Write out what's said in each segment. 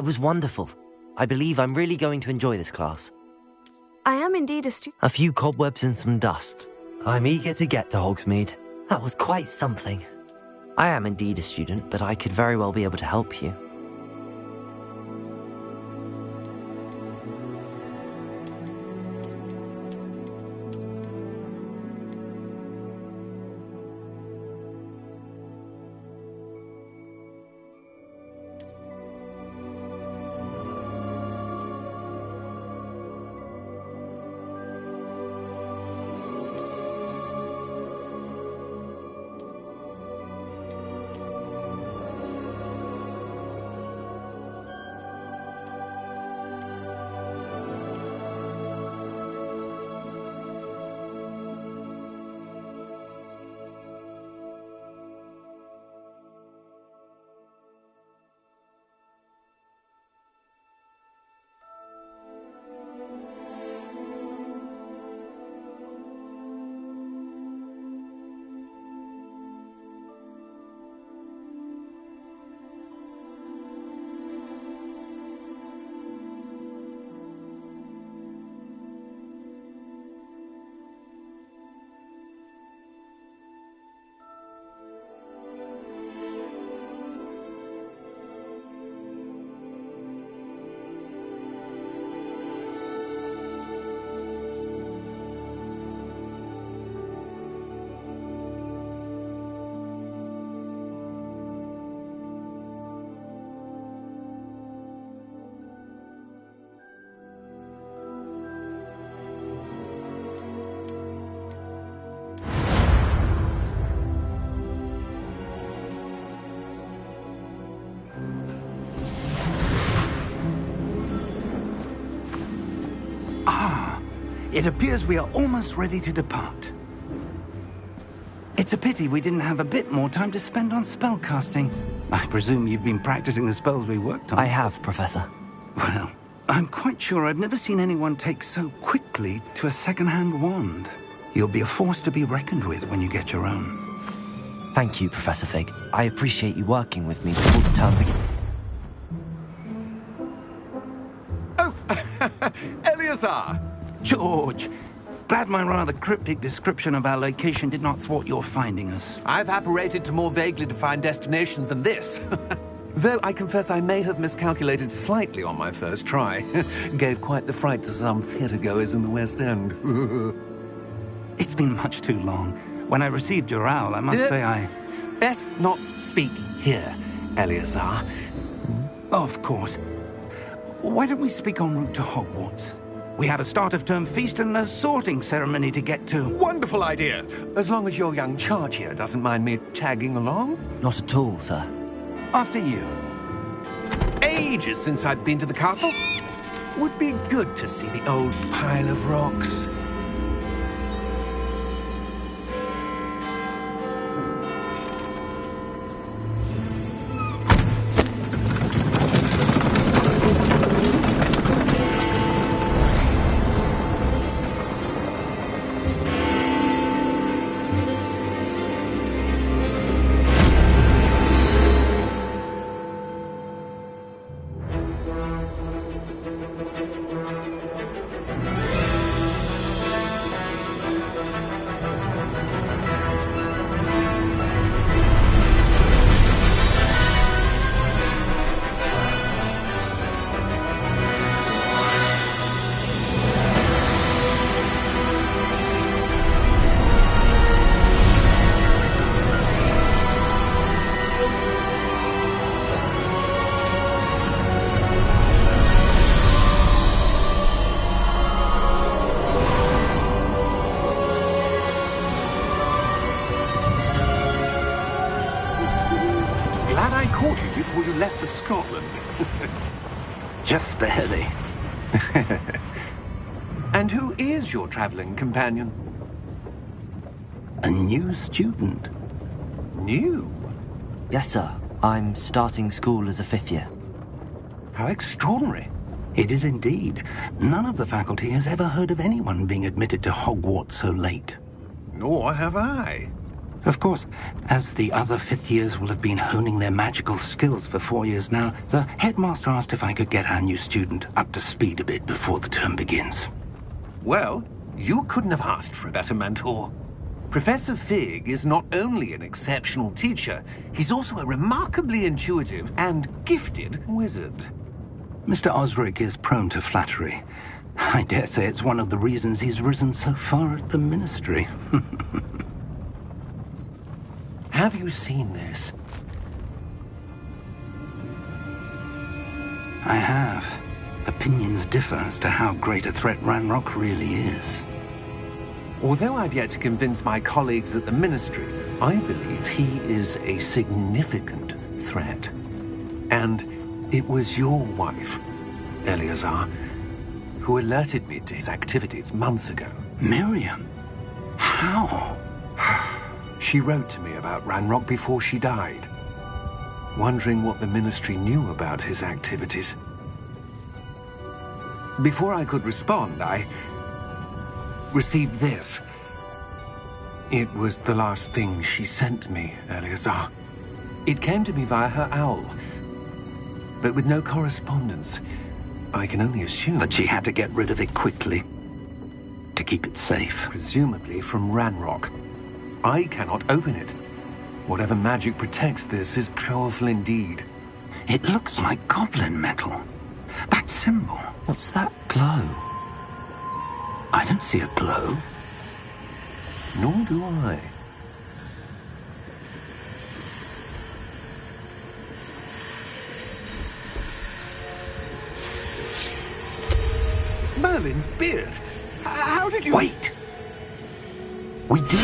It was wonderful. I believe I'm really going to enjoy this class. I am indeed a student. A few cobwebs and some dust. I'm eager to get to Hogsmeade. That was quite something. I am indeed a student, but I could very well be able to help you. It appears we are almost ready to depart. It's a pity we didn't have a bit more time to spend on spellcasting. I presume you've been practicing the spells we worked on. I have, Professor. Well, I'm quite sure I've never seen anyone take so quickly to a second-hand wand. You'll be a force to be reckoned with when you get your own. Thank you, Professor Fig. I appreciate you working with me before the term begins. Oh, Eleazar! George, glad my rather cryptic description of our location did not thwart your finding us. I've apparated to more vaguely defined destinations than this. Though I confess I may have miscalculated slightly on my first try. Gave quite the fright to some theatre-goers in the West End. It's been much too long. When I received your owl, I must say I... Best not speak here, Eleazar. Of course. Why don't we speak en route to Hogwarts? We have a start-of-term feast and a sorting ceremony to get to. Wonderful idea! As long as your young charge here doesn't mind me tagging along. Not at all, sir. After you. Ages since I'd been to the castle. Would be good to see the old pile of rocks. Before you left for Scotland. Just barely. And who is your traveling companion? A new student. New? Yes, sir. I'm starting school as a 5th year. How extraordinary. It is indeed. None of the faculty has ever heard of anyone being admitted to Hogwarts so late. Nor have I. Of course, as the other fifth years will have been honing their magical skills for 4 years now, the headmaster asked if I could get our new student up to speed a bit before the term begins. Well, you couldn't have asked for a better mentor. Professor Fig is not only an exceptional teacher, he's also a remarkably intuitive and gifted wizard. Mr. Osric is prone to flattery. I dare say it's one of the reasons he's risen so far at the Ministry. Have you seen this? I have. Opinions differ as to how great a threat Ranrock really is. Although I've yet to convince my colleagues at the Ministry, I believe he is a significant threat. And it was your wife, Eleazar, who alerted me to his activities months ago. Miriam? How? She wrote to me about Ranrock before she died, wondering what the Ministry knew about his activities. Before I could respond, I received this. It was the last thing she sent me, Eleazar. It came to me via her owl, but with no correspondence. I can only assume that she had to get rid of it quickly, to keep it safe. Presumably from Ranrock. I cannot open it. Whatever magic protects this is powerful indeed. It looks like goblin metal. That symbol. What's that glow? I don't see a glow. Nor do I. Merlin's beard. How did you... Wait! We do...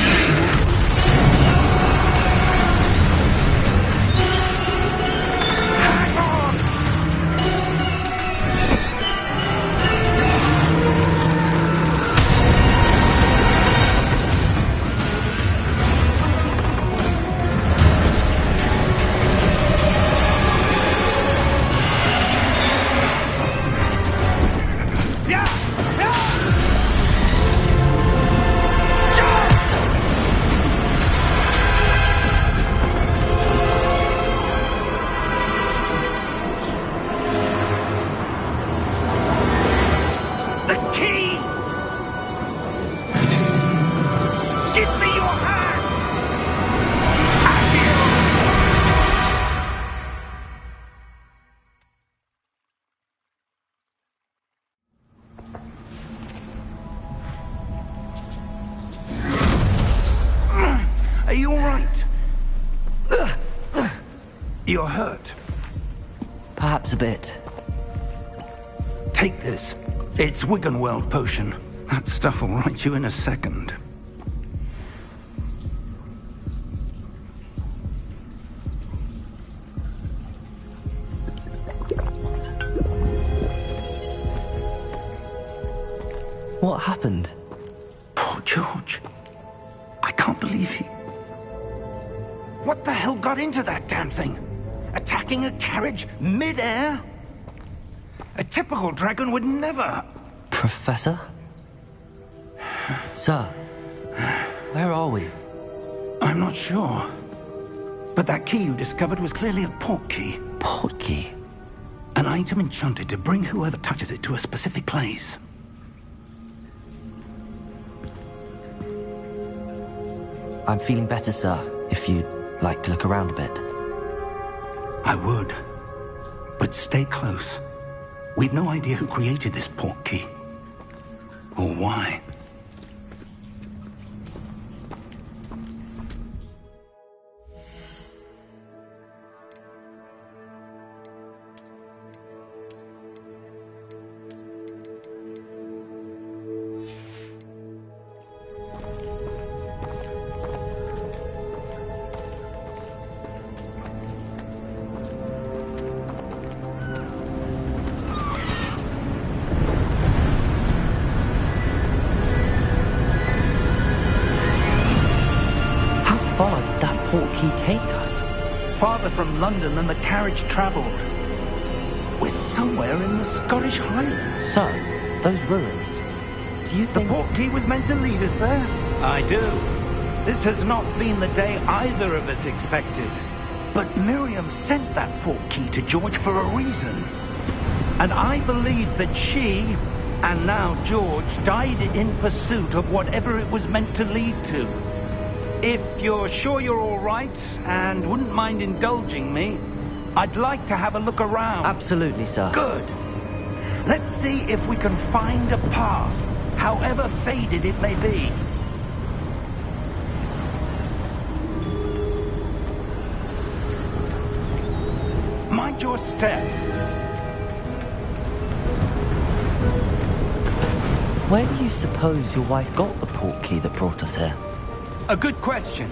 Are you all right? You're hurt. Perhaps a bit. Take this. It's Wiggenweld potion. That stuff will right you in a second. What happened? Poor George. I can't believe he... What the hell got into that damn thing? Attacking a carriage mid-air? A typical dragon would never... Professor? Sir, where are we? I'm not sure. But that key you discovered was clearly a port key. Port key? An item enchanted to bring whoever touches it to a specific place. I'm feeling better, sir, if you'd like to look around a bit. I would. But stay close. We've no idea who created this port key. Or why. How far did that port key take us? Farther from London than the carriage travelled. We're somewhere in the Scottish Highlands. Sir, those ruins. Do you The think... port key was meant to lead us there? I do. This has not been the day either of us expected. But Miriam sent that portkey to George for a reason. And I believe that she, and now George, died in pursuit of whatever it was meant to lead to. If you're sure you're all right, and wouldn't mind indulging me, I'd like to have a look around. Absolutely, sir. Good. Let's see if we can find a path, however faded it may be. Mind your step. Where do you suppose your wife got the portkey that brought us here? A good question.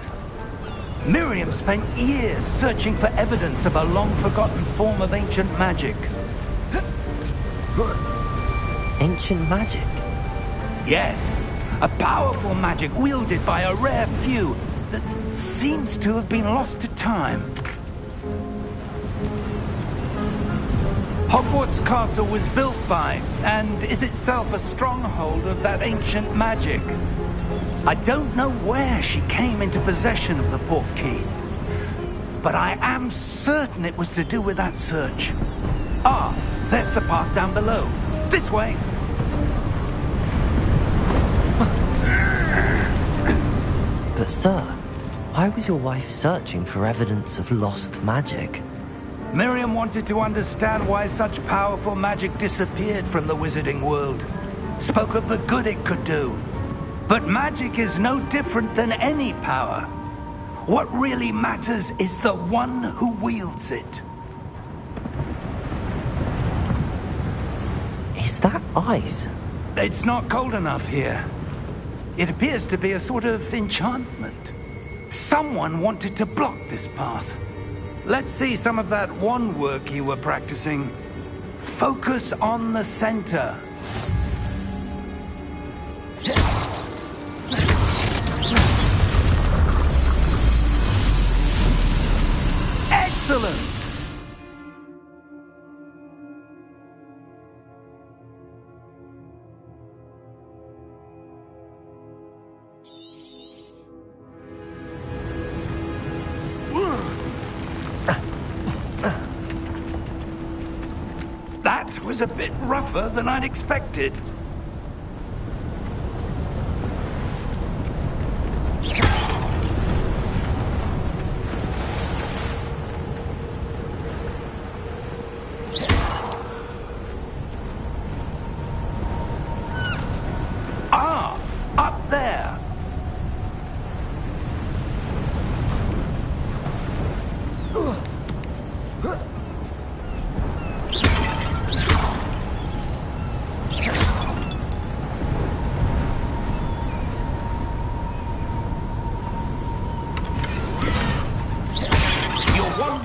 Miriam spent years searching for evidence of a long-forgotten form of ancient magic. Ancient magic? Yes, a powerful magic wielded by a rare few that seems to have been lost to time. Hogwarts Castle was built by, and is itself a stronghold of that ancient magic. I don't know where she came into possession of the portkey, but I am certain it was to do with that search. Ah, there's the path down below. This way. But sir, why was your wife searching for evidence of lost magic? Miriam wanted to understand why such powerful magic disappeared from the wizarding world. Spoke of the good it could do. But magic is no different than any power. What really matters is the one who wields it. Is that ice? It's not cold enough here. It appears to be a sort of enchantment. Someone wanted to block this path. Let's see some of that wand work you were practicing. Focus on the center. Excellent! That was a bit rougher than I'd expected. Ah, up there.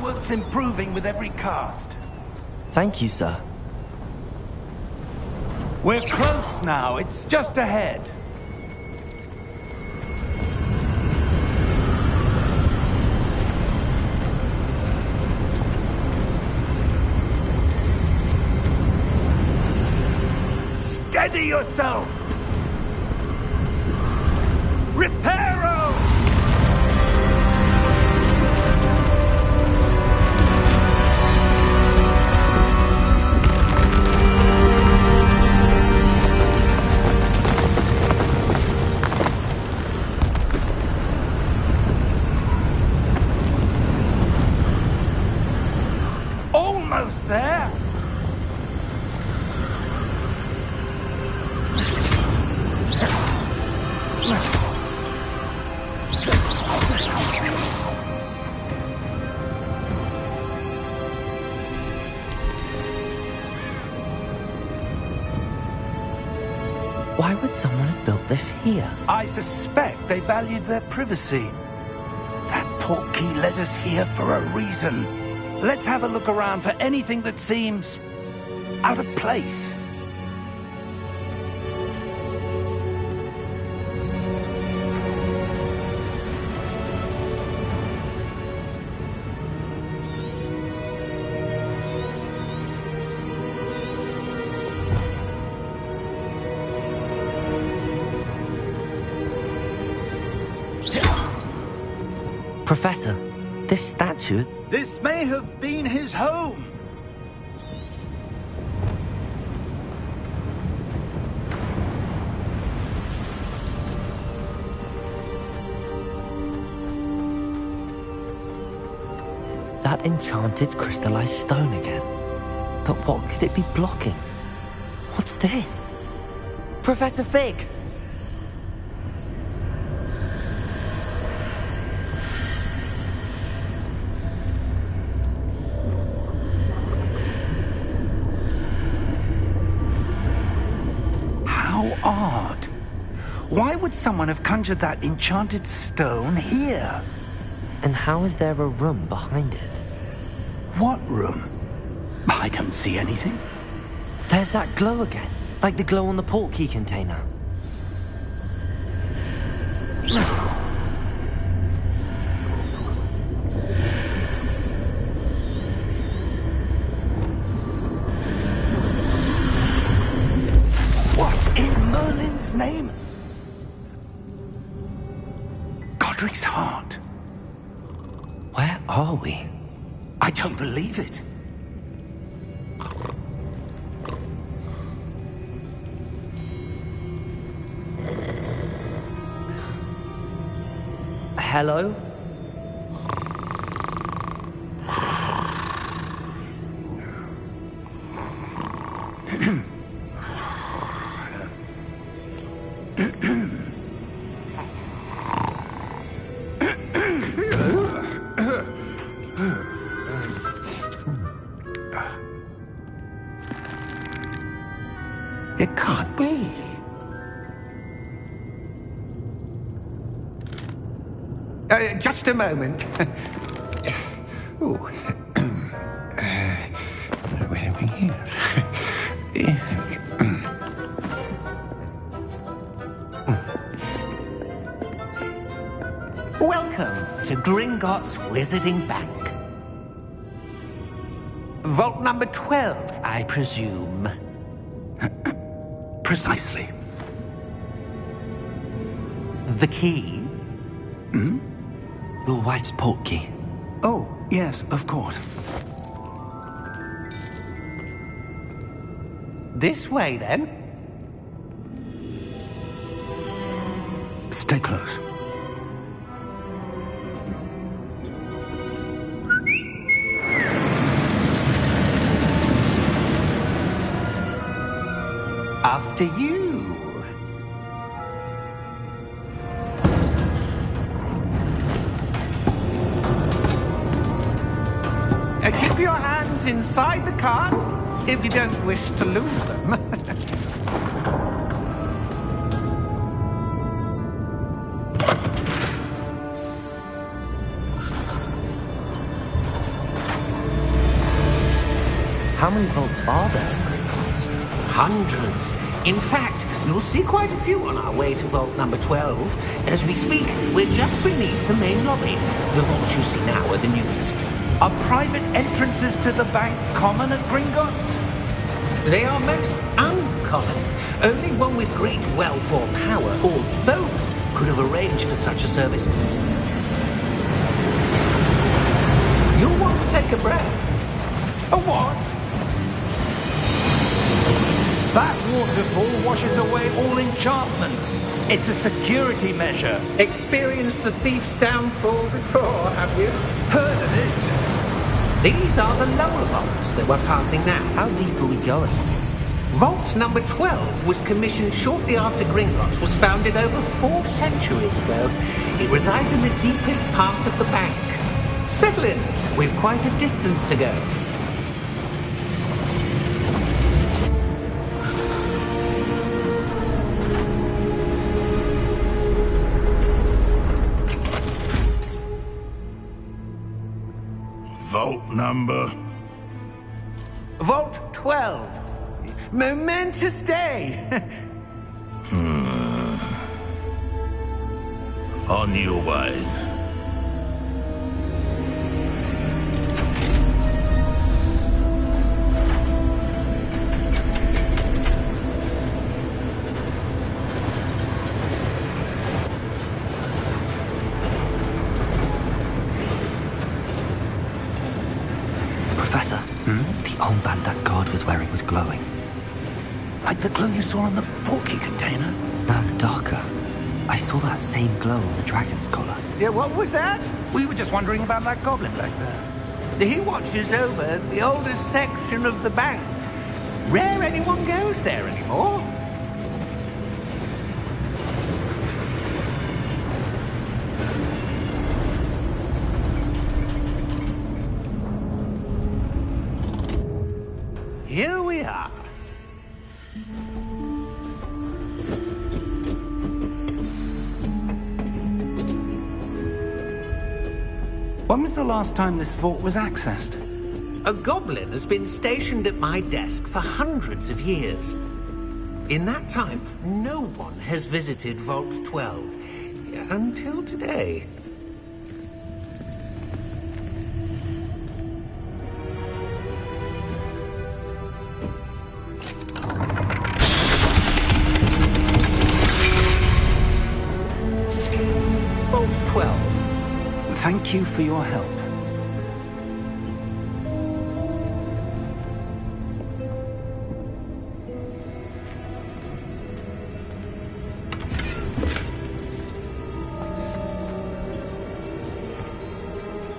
Work's improving with every cast. Thank you, sir. We're close now. It's just ahead. Steady yourself! Reparo! Almost there! Why would someone have built this here? I suspect they valued their privacy. That portkey led us here for a reason. Let's have a look around for anything that seems out of place. Yeah. Professor, this statue... This may have been his home. That enchanted crystallized stone again. But what could it be blocking? What's this? Professor Fig! How odd. Why would someone have conjured that enchanted stone here? And how is there a room behind it? What room? I don't see anything. There's that glow again, like the glow on the portkey container. What in Merlin's name? Godric's heart. Where are we? I don't believe it. Hello? It can't be. Just a moment. Ooh. Where are we here? Welcome to Gringotts Wizarding Bank. Vault number 12, I presume. Precisely. The key? Your wife's portkey. Oh, yes, of course. This way, then. Stay close. After you. Keep your hands inside the cart if you don't wish to lose them. How many vaults are there in Gringotts? Hundreds. In fact, you'll see quite a few on our way to vault number 12. As we speak, we're just beneath the main lobby. The vaults you see now are the newest. Are private entrances to the bank common at Gringotts? They are most uncommon. Only one with great wealth or power, or both, could have arranged for such a service. You'll want to take a breath. A what? That waterfall washes away all enchantments. It's a security measure. Experienced the thief's downfall before, have you? Heard of it? These are the lower vaults that we're passing now. How deep are we going? Vault number 12 was commissioned shortly after Gringotts was founded over 4 centuries ago. It resides in the deepest part of the bank. Settle in. We've quite a distance to go. Vault number? Vault 12. Momentous day. On your way. card was where it was glowing. Like the glow you saw on the porky container? No, darker. I saw that same glow on the dragon's collar. Yeah, what was that? We were just wondering about that goblin back there. He watches over the oldest section of the bank. Rare anyone goes there anymore. Here we are. When was the last time this vault was accessed? A goblin has been stationed at my desk for hundreds of years. In that time, no one has visited Vault 12 until today. Vault 12. Thank you for your help.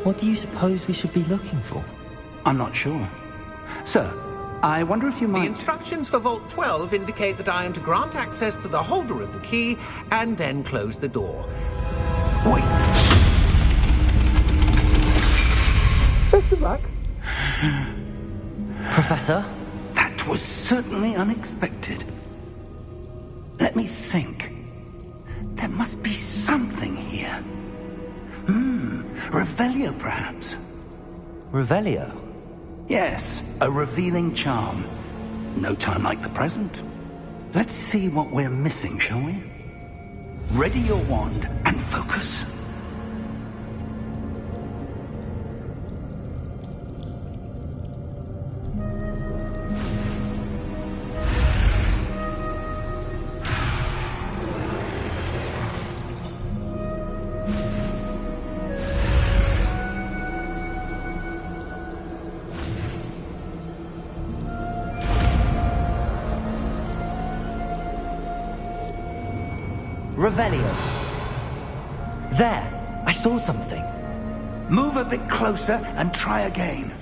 What do you suppose we should be looking for? I'm not sure. Sir, I wonder if you The might... instructions for Vault 12 indicate that I am to grant access to the holder of the key and then close the door. Wait! Best of luck. Professor? That was certainly unexpected. Let me think. There must be something here. Revelio, perhaps? Revelio? Yes, a revealing charm. No time like the present. Let's see what we're missing, shall we? Ready your wand and focus. Revelio. There! I saw something. Move a bit closer and try again.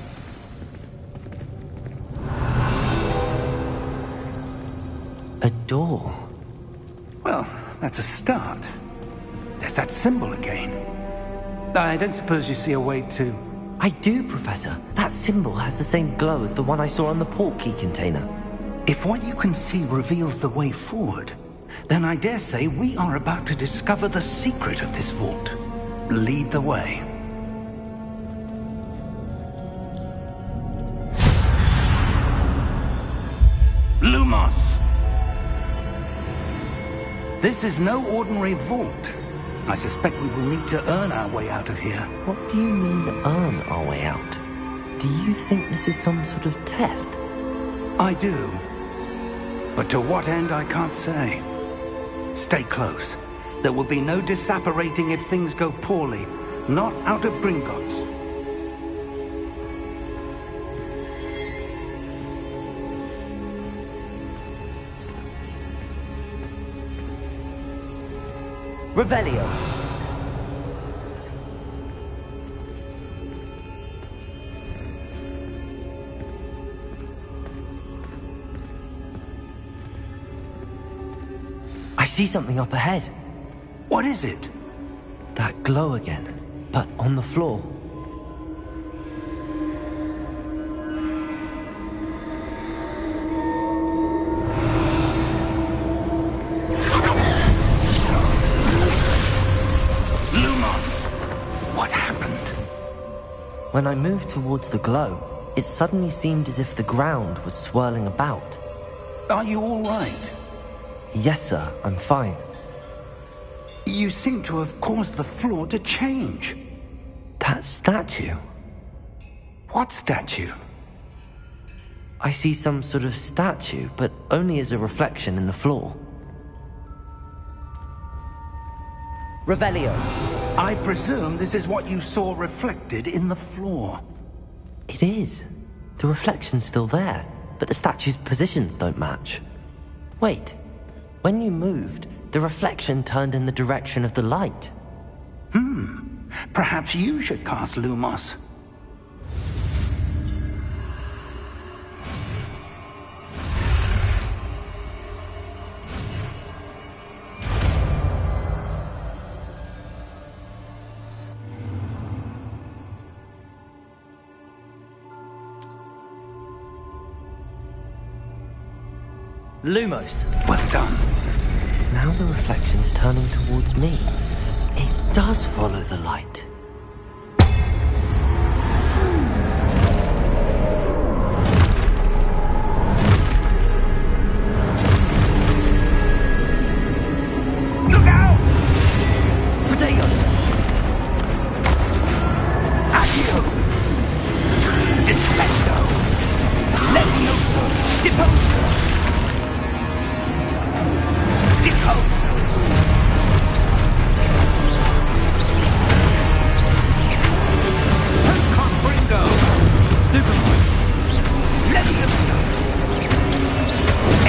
A door. Well, that's a start. There's that symbol again. I don't suppose you see a way to... I do, Professor. That symbol has the same glow as the one I saw on the port key container. If what you can see reveals the way forward, then I dare say we are about to discover the secret of this vault. Lead the way. Lumos! This is no ordinary vault. I suspect we will need to earn our way out of here. What do you mean, earn our way out? Do you think this is some sort of test? I do. But to what end, I can't say. Stay close. There will be no disapparating if things go poorly. Not out of Gringotts. Revelio. I see something up ahead. What is it? That glow again, but on the floor. When I moved towards the glow, it suddenly seemed as if the ground was swirling about. Are you all right? Yes, sir, I'm fine. You seem to have caused the floor to change. That statue? What statue? I see some sort of statue, but only as a reflection in the floor. Revelio. I presume this is what you saw reflected in the floor. It is. The reflection's still there. but the statue's positions don't match. Wait, when you moved, the reflection turned in the direction of the light. Perhaps you should cast Lumos. Lumos. Well done. Now the reflection's turning towards me. It does follow the light. Look out! Protego! Accio! Defendo! Levioso! Deposo! Deposo! Confringo! Stupefy! Levioso!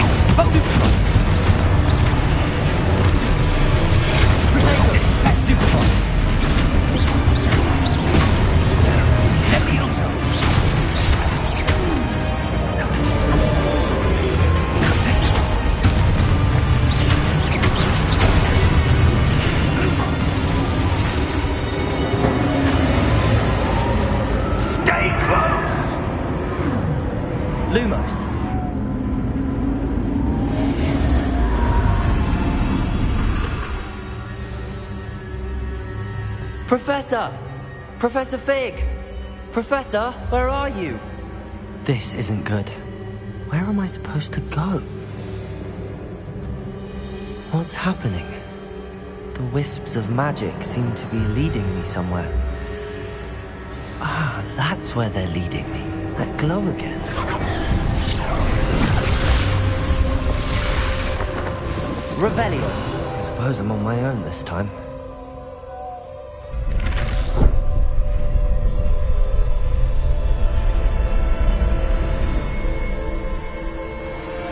Exposto! Protego! Stupefy! Levioso! Stay close! Lumos. Professor! Professor Fig! Professor, where are you? This isn't good. Where am I supposed to go? What's happening? The wisps of magic seem to be leading me somewhere. Ah, that's where they're leading me. That glow again. Revelio. I suppose I'm on my own this time.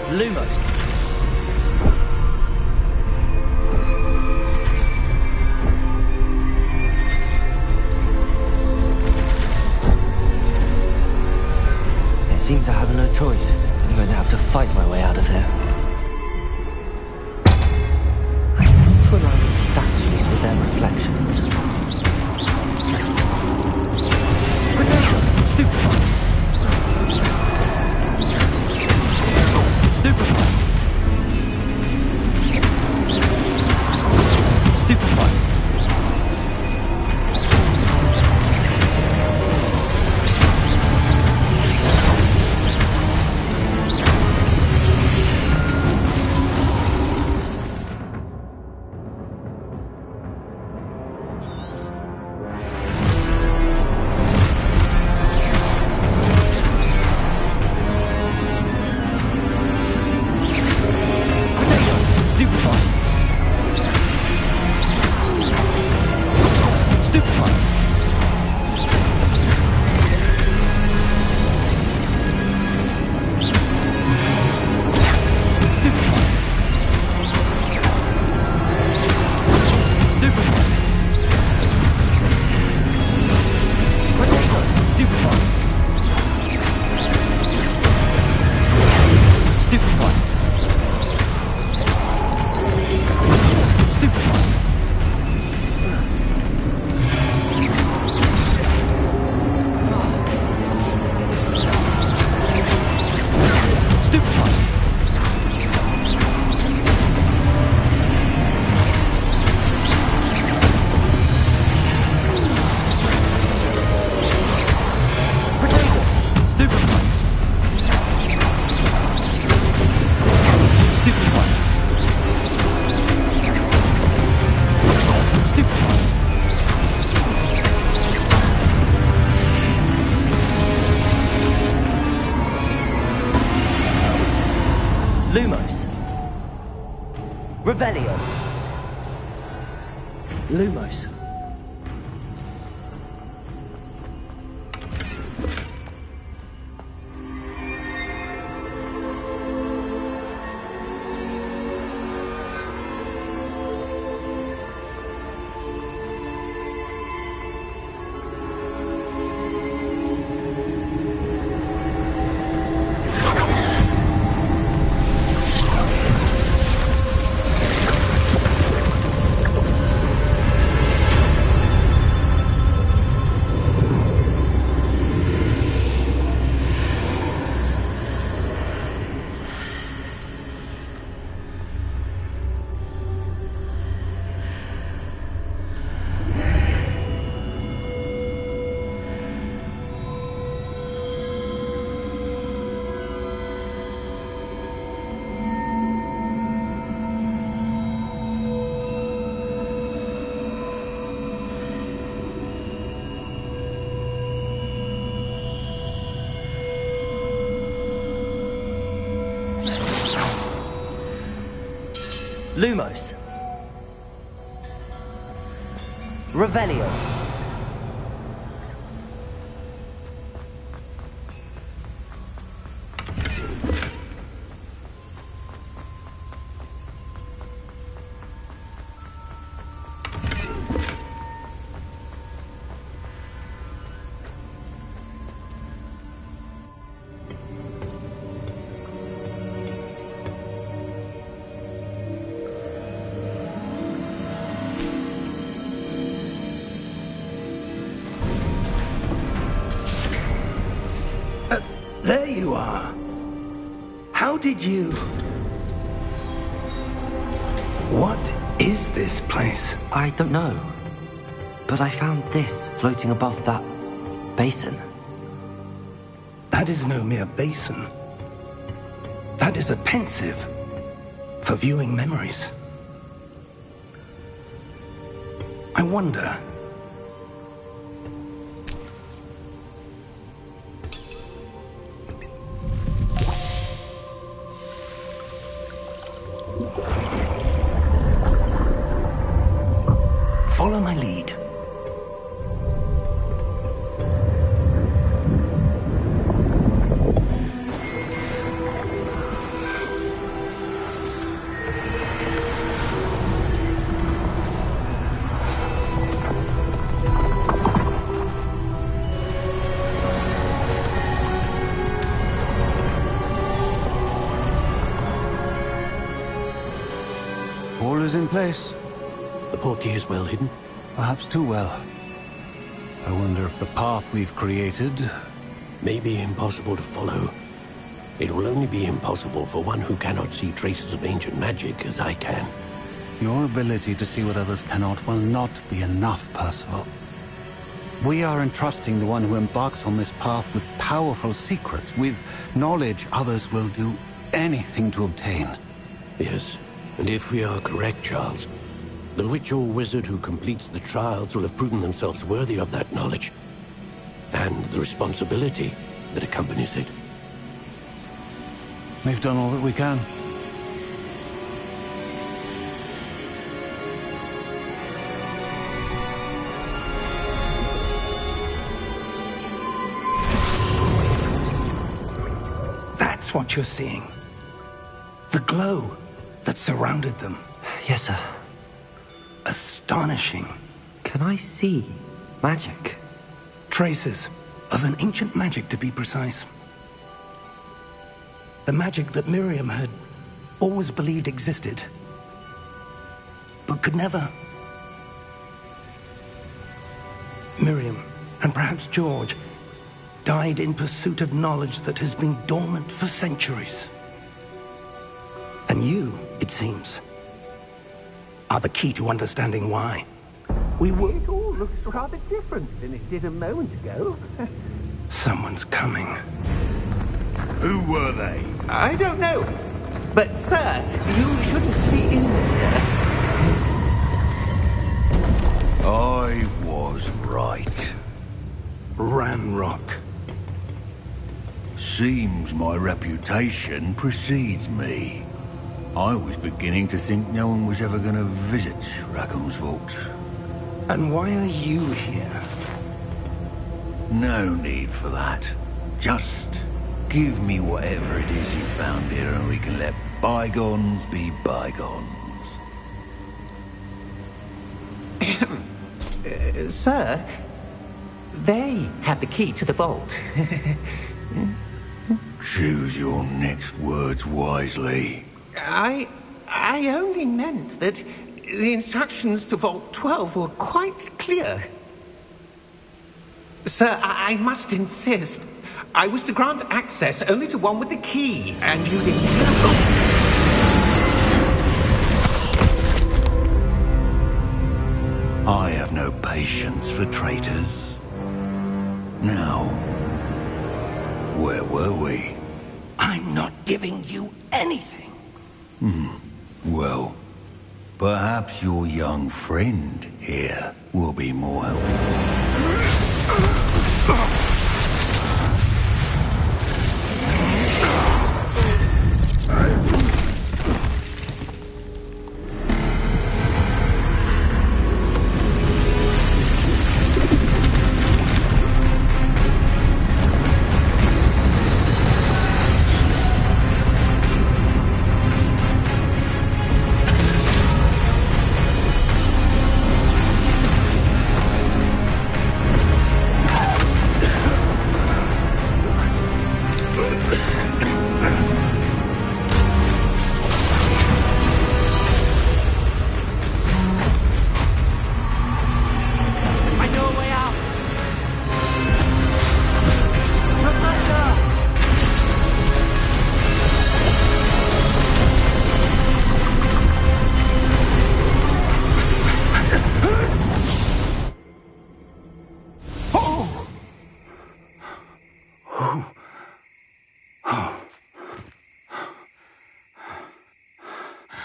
Lumos. It seems I have no choice. I'm going to have to fight my way out of here. I need to align these statues with their reflections. Protego! Stupefy! Stupefy! Stupefy! Lumos. Revelio. Lumos. Lumos. Revelio. There you are. How did you... What is this place? I don't know. But I found this floating above that basin. That is no mere basin. That is a pensive for viewing memories. I wonder... Follow my lead. All is in place. The portkey is well hidden. Perhaps too well. I wonder if the path we've created... May be impossible to follow. It will only be impossible for one who cannot see traces of ancient magic as I can. Your ability to see what others cannot will not be enough, Percival. We are entrusting the one who embarks on this path with powerful secrets, with knowledge others will do anything to obtain. Yes, and if we are correct, Charles, the witch or wizard who completes the trials will have proven themselves worthy of that knowledge, and the responsibility that accompanies it. We've done all that we can. That's what you're seeing. The glow that surrounded them. Yes, sir. Astonishing. Can I see magic? Traces of an ancient magic, to be precise. The magic that Miriam had always believed existed, but could never. Miriam, and perhaps George, died in pursuit of knowledge that has been dormant for centuries. And you, it seems, are the key to understanding why. We were... It all looks rather different than it did a moment ago. Someone's coming. Who were they? I don't know. But, sir, you shouldn't be in here. I was right. Ranrock. Seems my reputation precedes me. I was beginning to think no one was ever going to visit Rackham's vault. And why are you here? No need for that. Just give me whatever it is you found here and we can let bygones be bygones. Sir, they have the key to the vault. Choose your next words wisely. I only meant that the instructions to Vault 12 were quite clear. Sir, I must insist. I was to grant access only to one with the key, and you didn't have them. I have no patience for traitors. Now, where were we? I'm not giving you anything. Well, perhaps your young friend here will be more helpful.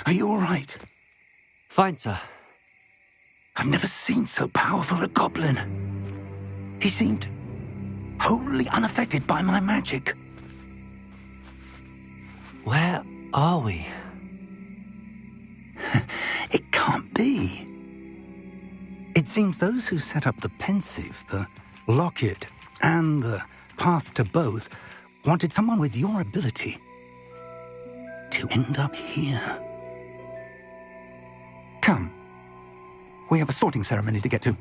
Are you all right? Fine, sir. I've never seen so powerful a goblin. He seemed wholly unaffected by my magic. Where are we? It can't be. It seems those who set up the pensive, the locket, and the path to both wanted someone with your ability to end up here. Come. We have a sorting ceremony to get to.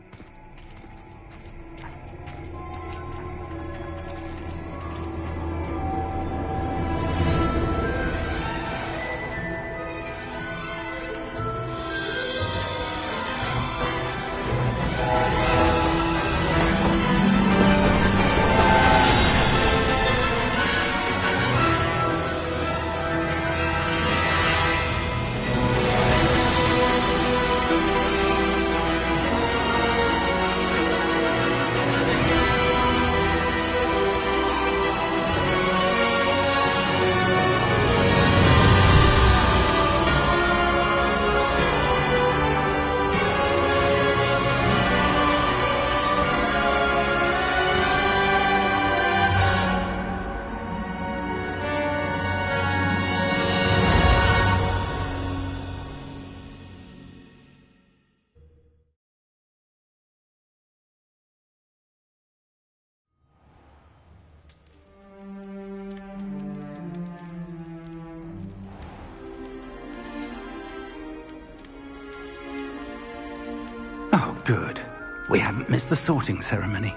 Oh, good. We haven't missed the sorting ceremony.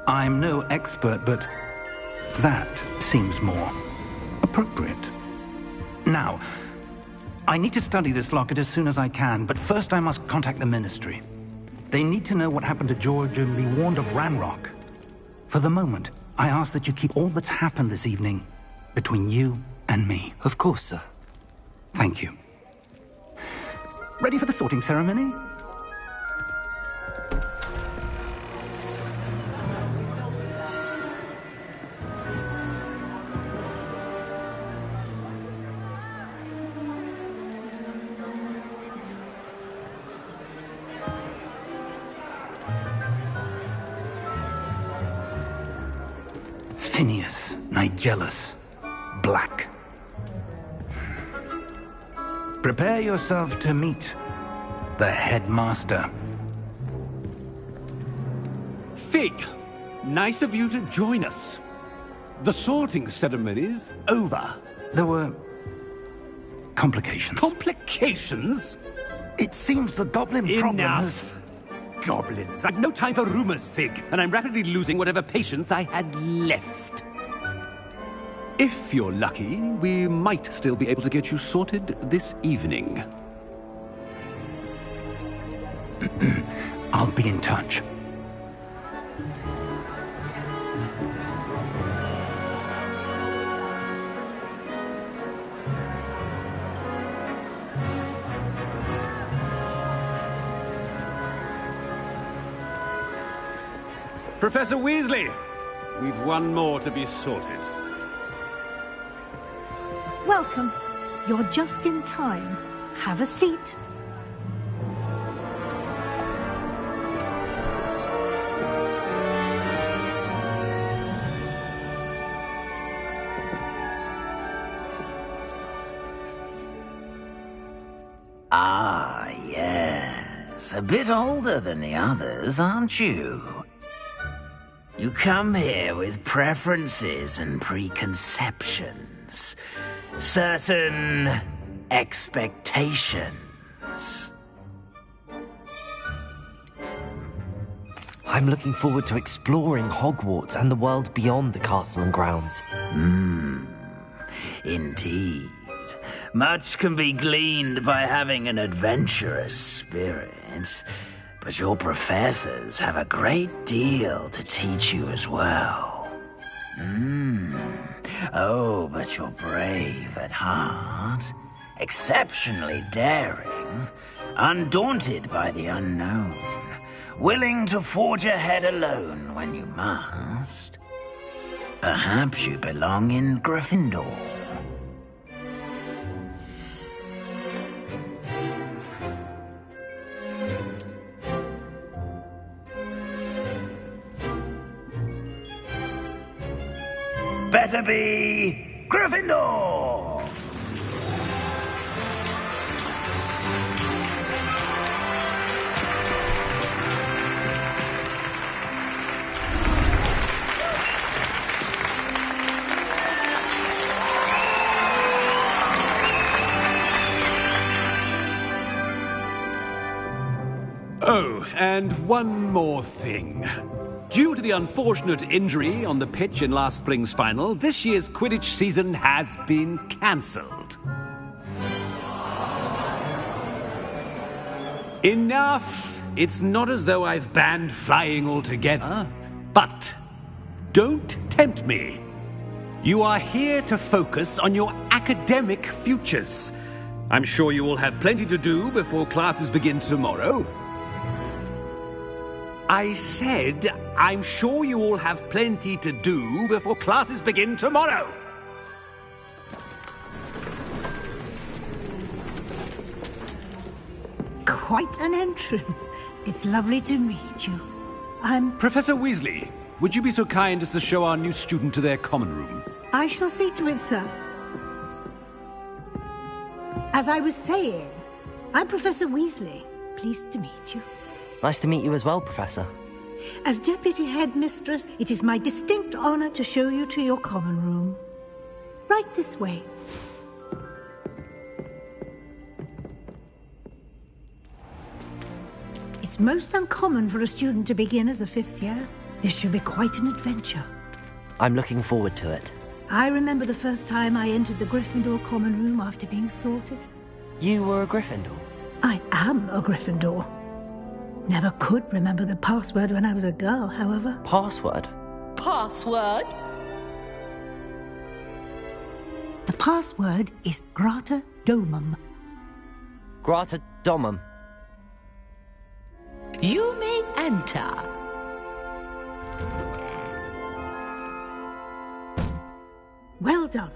I'm no expert, but that seems more appropriate. Now, I need to study this locket as soon as I can, but first I must contact the Ministry. They need to know what happened to George and be warned of Ranrock. For the moment, I ask that you keep all that's happened this evening between you and me. Of course, sir. Thank you. Ready for the sorting ceremony? Phineas, Nigellus, Black. Prepare yourself to meet the headmaster. Fig, nice of you to join us. The sorting ceremony's over. There were complications. Complications? It seems the goblin problem has... Enough. Goblins. I've no time for rumors, Fig, and I'm rapidly losing whatever patience I had left. If you're lucky, we might still be able to get you sorted this evening. I'll be in touch. Professor Weasley, we've one more to be sorted. Welcome. You're just in time. Have a seat. Ah, yes. A bit older than the others, aren't you? You come here with preferences and preconceptions. Certain expectations. I'm looking forward to exploring Hogwarts and the world beyond the castle and grounds. Indeed. Much can be gleaned by having an adventurous spirit, but your professors have a great deal to teach you as well. Oh, but you're brave at heart, exceptionally daring, undaunted by the unknown, willing to forge ahead alone when you must. Perhaps you belong in Gryffindor. better be Gryffindor! Oh, and one more thing. Due to the unfortunate injury on the pitch in last spring's final, this year's Quidditch season has been cancelled. Enough! It's not as though I've banned flying altogether, but don't tempt me. You are here to focus on your academic futures. I'm sure you will have plenty to do before classes begin tomorrow. I said, I'm sure you all have plenty to do before classes begin tomorrow. Quite an entrance. It's lovely to meet you. I'm... Professor Weasley, would you be so kind as to show our new student to their common room? I shall see to it, sir. As I was saying, I'm Professor Weasley. Pleased to meet you. Nice to meet you as well, Professor. As Deputy Headmistress, it is my distinct honor to show you to your common room. Right this way. It's most uncommon for a student to begin as a fifth year. This should be quite an adventure. I'm looking forward to it. I remember the first time I entered the Gryffindor common room after being sorted. You were a Gryffindor? I am a Gryffindor. Never could remember the password when I was a girl, however. Password? Password? The password is Grata Domum. Grata Domum. You may enter. Well done.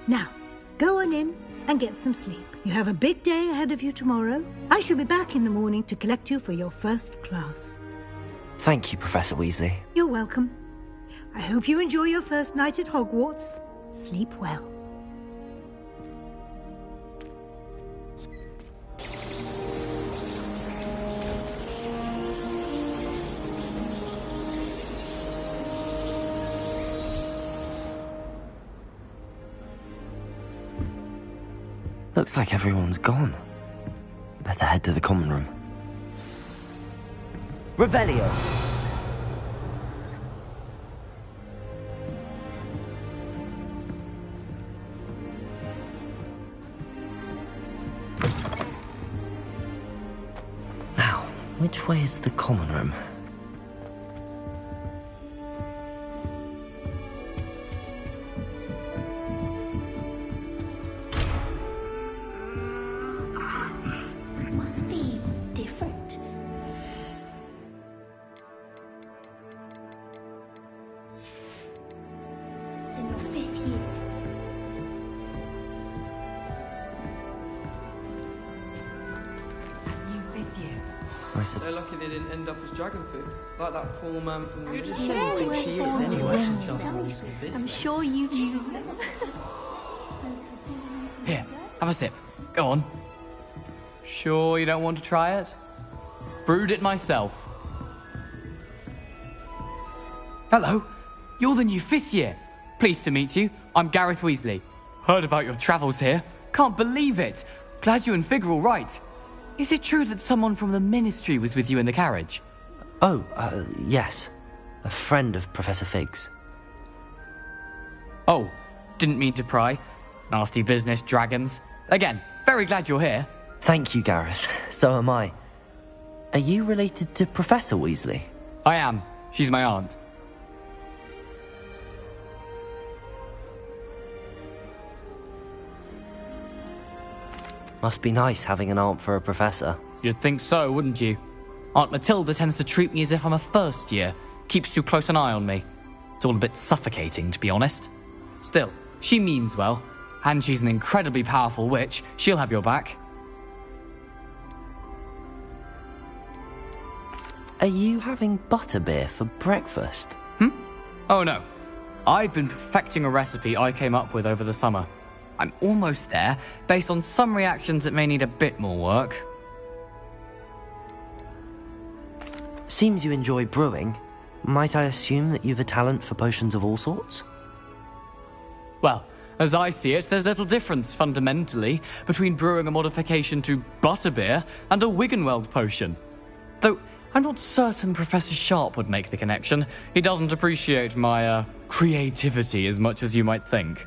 Now, go on in and get some sleep. You have a big day ahead of you tomorrow. I shall be back in the morning to collect you for your first class. Thank you, Professor Weasley. You're welcome. I hope you enjoy your first night at Hogwarts. Sleep well. Looks like everyone's gone. Better head to the common room. Revelio! Now, which way is the common room? They're lucky they didn't end up as dragon food, like that poor man from the... You just never think she is anyway. I'm sure you choose them. Here, have a sip. Go on. Sure you don't want to try it? Brewed it myself. Hello, you're the new fifth year. Pleased to meet you. I'm Gareth Weasley. Heard about your travels here. Can't believe it. Glad you and Fig are all right. Is it true that someone from the Ministry was with you in the carriage? Oh, yes. A friend of Professor Fig's. Oh, didn't mean to pry. Nasty business, dragons. Again, very glad you're here. Thank you, Gareth. So am I. Are you related to Professor Weasley? I am. She's my aunt. Must be nice having an aunt for a professor. You'd think so, wouldn't you? Aunt Matilda tends to treat me as if I'm a first year. Keeps too close an eye on me. It's all a bit suffocating, to be honest. Still, she means well. And she's an incredibly powerful witch. She'll have your back. Are you having butterbeer for breakfast? Oh no. I've been perfecting a recipe I came up with over the summer. I'm almost there, based on some reactions that may need a bit more work. Seems you enjoy brewing. Might I assume that you've a talent for potions of all sorts? Well, as I see it, there's little difference, fundamentally, between brewing a modification to butterbeer and a Wiggenweld potion. Though, I'm not certain Professor Sharp would make the connection. He doesn't appreciate my, creativity as much as you might think.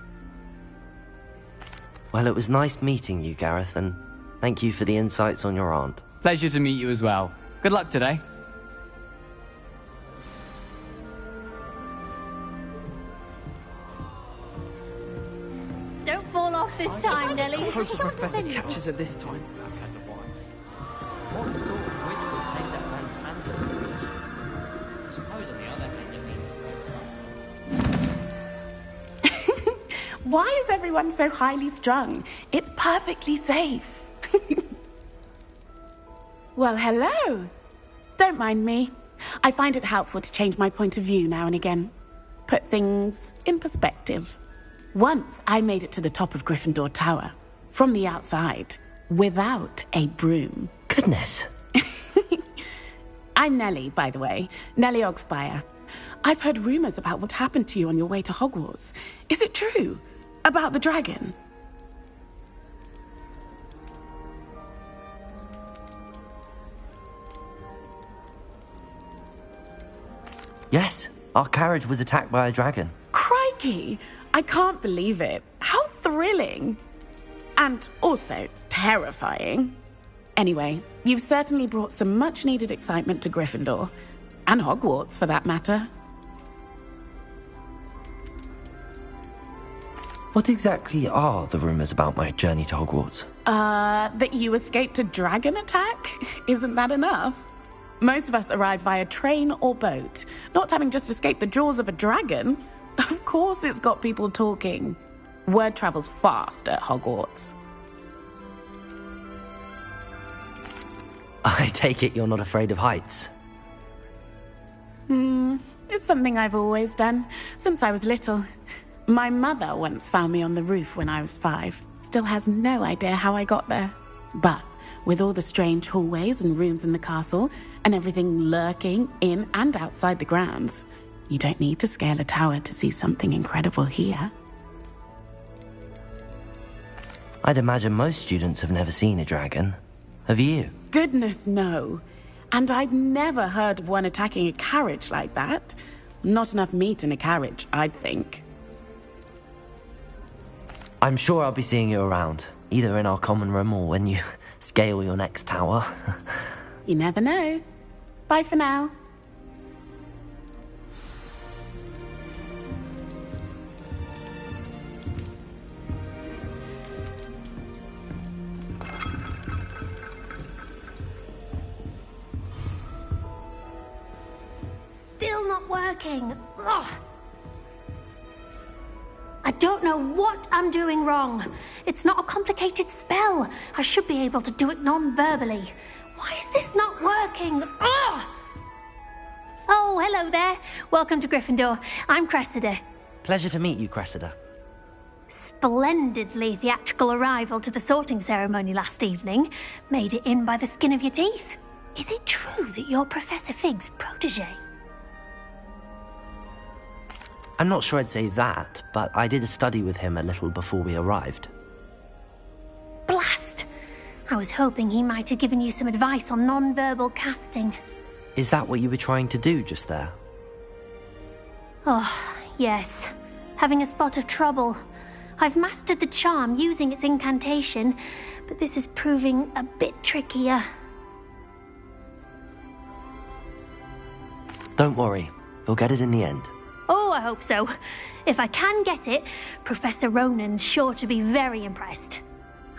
Well, it was nice meeting you, Gareth, and thank you for the insights on your aunt. Pleasure to meet you as well. Good luck today. Don't fall off this time, Nelly. I hope the Professor catches her this time. What sort of witch would take that man's hand? I suppose on the other hand, it means Why is everyone so highly strung? It's perfectly safe. Well, hello. Don't mind me. I find it helpful to change my point of view now and again. Put things in perspective. Once I made it to the top of Gryffindor Tower, from the outside, without a broom. Goodness. I'm Nellie, by the way. Nellie Ogspire. I've heard rumors about what happened to you on your way to Hogwarts. Is it true? About the dragon? Yes, our carriage was attacked by a dragon. Crikey! I can't believe it. How thrilling! And also terrifying. Anyway, you've certainly brought some much-needed excitement to Gryffindor. And Hogwarts, for that matter. What exactly are the rumors about my journey to Hogwarts? That you escaped a dragon attack? Isn't that enough? Most of us arrive via train or boat, not having just escaped the jaws of a dragon. Of course it's got people talking. Word travels fast at Hogwarts. I take it you're not afraid of heights. It's something I've always done, since I was little. My mother once found me on the roof when I was 5. Still has no idea how I got there. But with all the strange hallways and rooms in the castle, and everything lurking in and outside the grounds, you don't need to scale a tower to see something incredible here. I'd imagine most students have never seen a dragon. Have you? Goodness, no. And I've never heard of one attacking a carriage like that. Not enough meat in a carriage, I'd think. I'm sure I'll be seeing you around, either in our common room or when you scale your next tower. You never know. Bye for now. Still not working. Ugh. I don't know what I'm doing wrong. It's not a complicated spell. I should be able to do it non-verbally. Why is this not working? Ugh. Oh, hello there. Welcome to Gryffindor. I'm Cressida. Pleasure to meet you, Cressida. Splendidly theatrical arrival to the sorting ceremony last evening. Made it in by the skin of your teeth. Is it true that you're Professor Fig's protege? I'm not sure I'd say that, but I did study with him a little before we arrived. Blast! I was hoping he might have given you some advice on non-verbal casting. Is that what you were trying to do just there? Oh, yes. Having a spot of trouble. I've mastered the charm using its incantation, but this is proving a bit trickier. Don't worry, you'll get it in the end. Oh, I hope so. If I can get it, Professor Ronan's sure to be very impressed.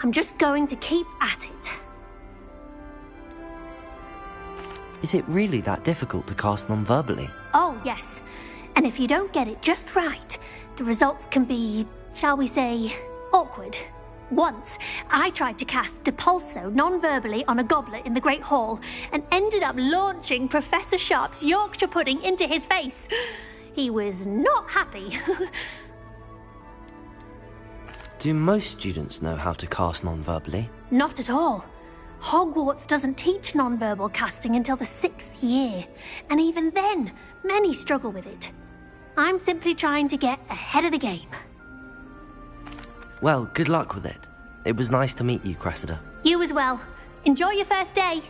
I'm just going to keep at it. Is it really that difficult to cast non-verbally? Oh, yes. And if you don't get it just right, the results can be, shall we say, awkward. Once, I tried to cast Depulso non-verbally on a goblet in the Great Hall and ended up launching Professor Sharp's Yorkshire pudding into his face. He was not happy. Do most students know how to cast non-verbally? Not at all. Hogwarts doesn't teach non-verbal casting until the 6th year, and even then, many struggle with it. I'm simply trying to get ahead of the game. Well, good luck with it. It was nice to meet you, Cressida. You as well. Enjoy your first day.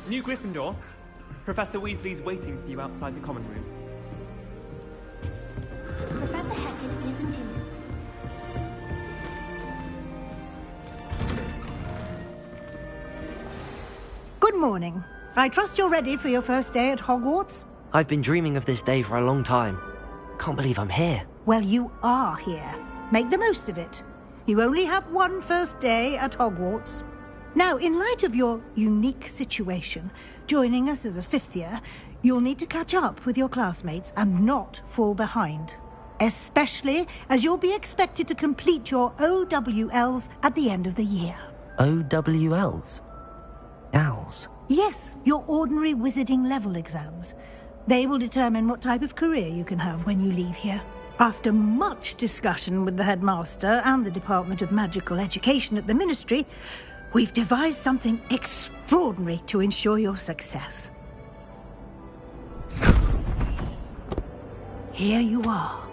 New Gryffindor. Professor Weasley's waiting for you outside the common room. Professor Hecat isn't in. Good morning. I trust you're ready for your first day at Hogwarts? I've been dreaming of this day for a long time. Can't believe I'm here. Well, you are here. Make the most of it. You only have one first day at Hogwarts. Now, in light of your unique situation, joining us as a 5th year, you'll need to catch up with your classmates and not fall behind. Especially as you'll be expected to complete your OWLs at the end of the year. OWLs? Owls? Yes, your ordinary wizarding level exams. They will determine what type of career you can have when you leave here. After much discussion with the headmaster and the Department of Magical Education at the Ministry, we've devised something extraordinary to ensure your success. Here you are.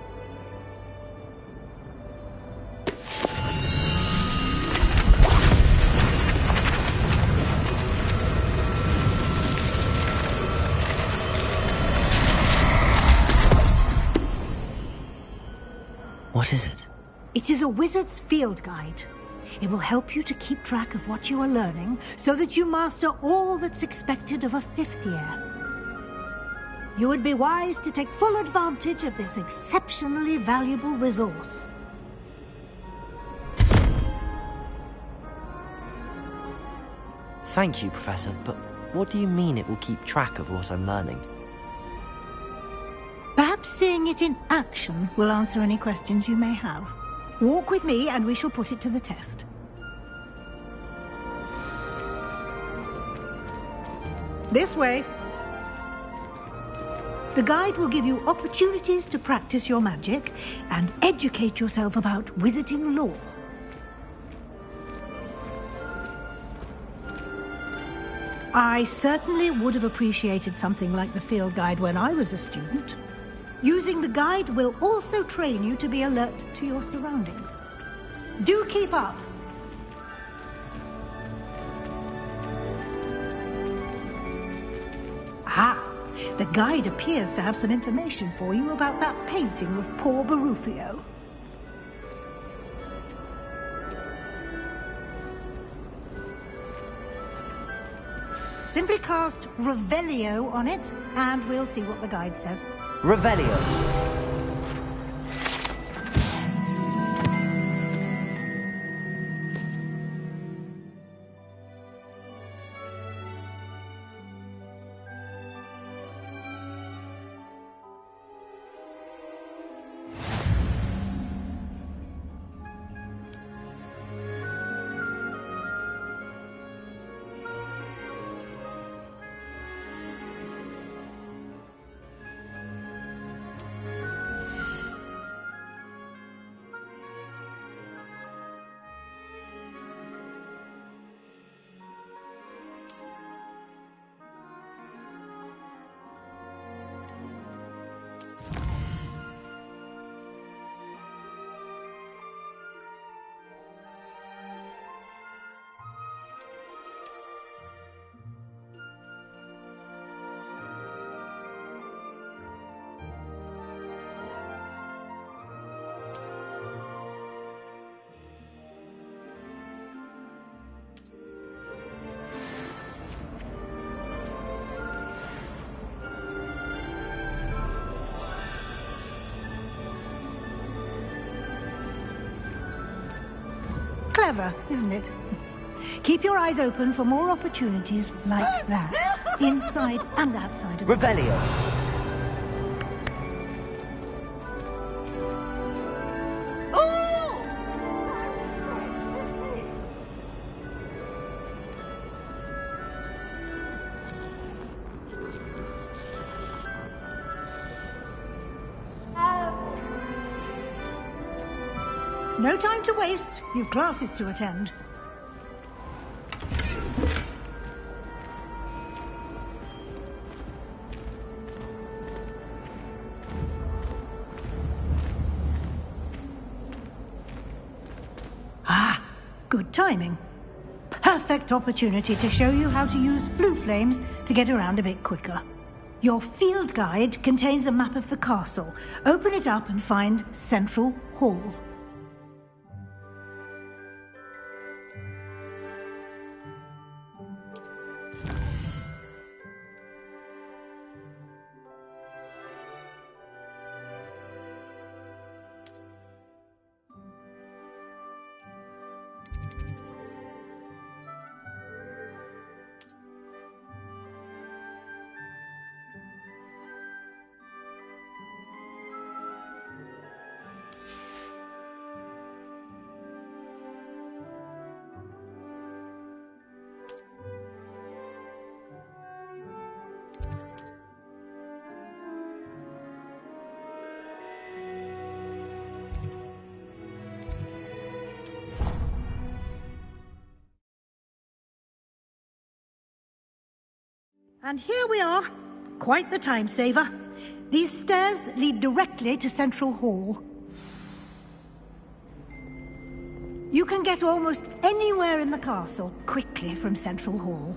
What is it? It is a wizard's field guide. It will help you to keep track of what you are learning so that you master all that's expected of a 5th year. You would be wise to take full advantage of this exceptionally valuable resource. Thank you, Professor, but what do you mean it will keep track of what I'm learning? Perhaps seeing it in action will answer any questions you may have. Walk with me and we shall put it to the test. This way. The guide will give you opportunities to practice your magic and educate yourself about wizarding lore. I certainly would have appreciated something like the field guide when I was a student. Using the guide will also train you to be alert to your surroundings. Do keep up! Ah, the guide appears to have some information for you about that painting of poor Barufio. Simply cast Revelio on it, and we'll see what the guide says. Revelio. Clever, isn't it? Keep your eyes open for more opportunities like that, inside and outside of Revelio. No time to waste. You've classes to attend. Ah, good timing. Perfect opportunity to show you how to use flue flames to get around a bit quicker. Your field guide contains a map of the castle. Open it up and find Central Hall. And here we are. Quite the time saver. These stairs lead directly to Central Hall. You can get almost anywhere in the castle quickly from Central Hall.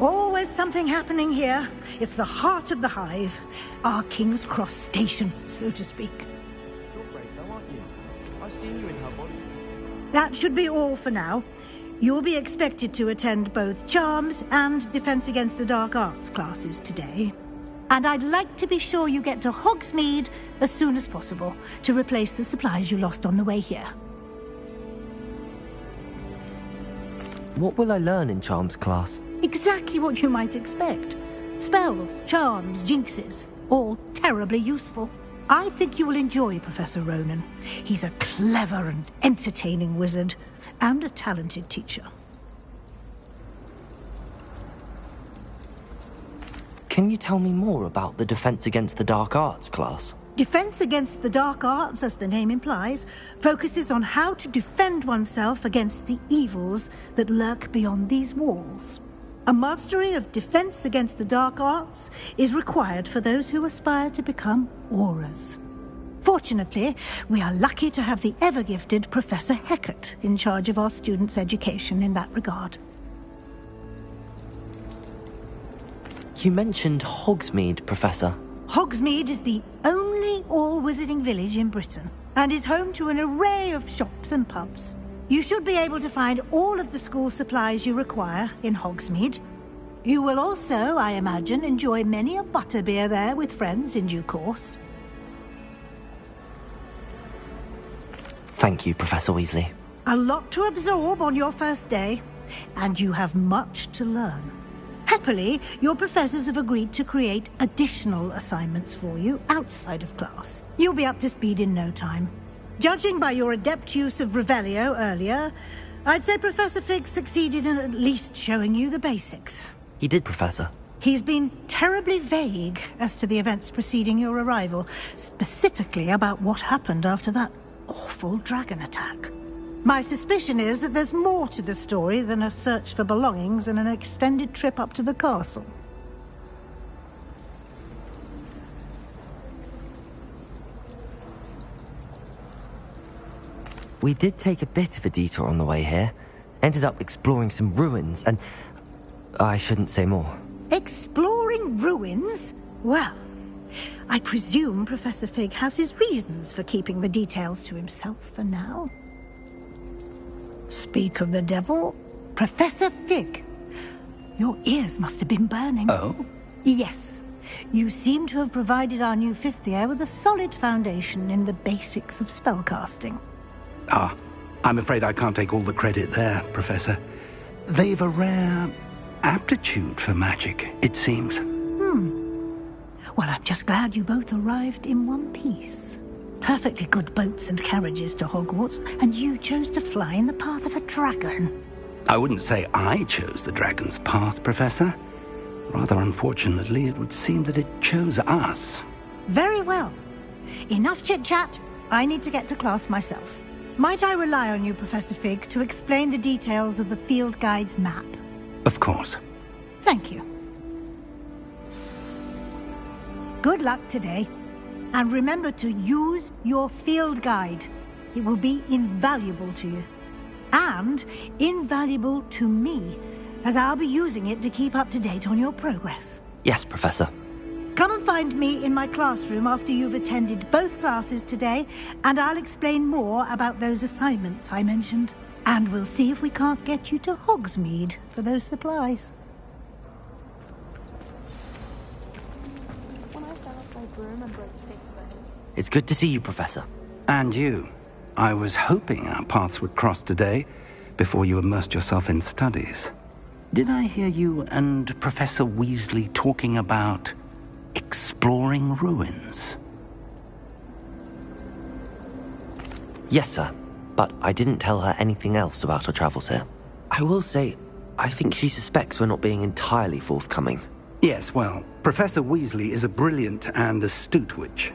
Always something happening here. It's the heart of the hive. Our King's Cross station, so to speak. You're brave though, aren't you? I've seen you in her body. That should be all for now. You'll be expected to attend both Charms and Defense Against the Dark Arts classes today. And I'd like to be sure you get to Hogsmeade as soon as possible to replace the supplies you lost on the way here. What will I learn in Charms class? Exactly what you might expect. Spells, charms, jinxes, all terribly useful. I think you will enjoy Professor Ronan. He's a clever and entertaining wizard, and a talented teacher. Can you tell me more about the Defense Against the Dark Arts class? Defense Against the Dark Arts, as the name implies, focuses on how to defend oneself against the evils that lurk beyond these walls. A mastery of Defense Against the Dark Arts is required for those who aspire to become Auras. Fortunately, we are lucky to have the ever-gifted Professor Hecat in charge of our students' education in that regard. You mentioned Hogsmeade, Professor. Hogsmeade is the only all-wizarding village in Britain, and is home to an array of shops and pubs. You should be able to find all of the school supplies you require in Hogsmeade. You will also, I imagine, enjoy many a butterbeer there with friends in due course. Thank you, Professor Weasley. A lot to absorb on your first day, and you have much to learn. Happily, your professors have agreed to create additional assignments for you outside of class. You'll be up to speed in no time. Judging by your adept use of Revelio earlier, I'd say Professor Fig succeeded in at least showing you the basics. He did, Professor. He's been terribly vague as to the events preceding your arrival, specifically about what happened after that awful dragon attack. My suspicion is that there's more to the story than a search for belongings and an extended trip up to the castle. We did take a bit of a detour on the way here. Ended up exploring some ruins, and I shouldn't say more. Exploring ruins? Well, I presume Professor Fig has his reasons for keeping the details to himself for now. Speak of the devil, Professor Fig. Your ears must have been burning. Oh? Yes. You seem to have provided our new fifth year with a solid foundation in the basics of spellcasting. Ah, I'm afraid I can't take all the credit there, Professor. They've a rare aptitude for magic, it seems. Well, I'm just glad you both arrived in one piece. Perfectly good boats and carriages to Hogwarts, and you chose to fly in the path of a dragon. I wouldn't say I chose the dragon's path, Professor. Rather unfortunately, it would seem that it chose us. Very well. Enough chit-chat. I need to get to class myself. Might I rely on you, Professor Fig, to explain the details of the field guide's map? Of course. Thank you. Good luck today. And remember to use your field guide. It will be invaluable to you. And invaluable to me, as I'll be using it to keep up to date on your progress. Yes, Professor. Come and find me in my classroom after you've attended both classes today, and I'll explain more about those assignments I mentioned. And we'll see if we can't get you to Hogsmeade for those supplies. It's good to see you, Professor. And you. I was hoping our paths would cross today, before you immersed yourself in studies. Did I hear you and Professor Weasley talking about exploring ruins? Yes, sir. But I didn't tell her anything else about our travels here. I will say, I think she suspects we're not being entirely forthcoming. Yes, well, Professor Weasley is a brilliant and astute witch.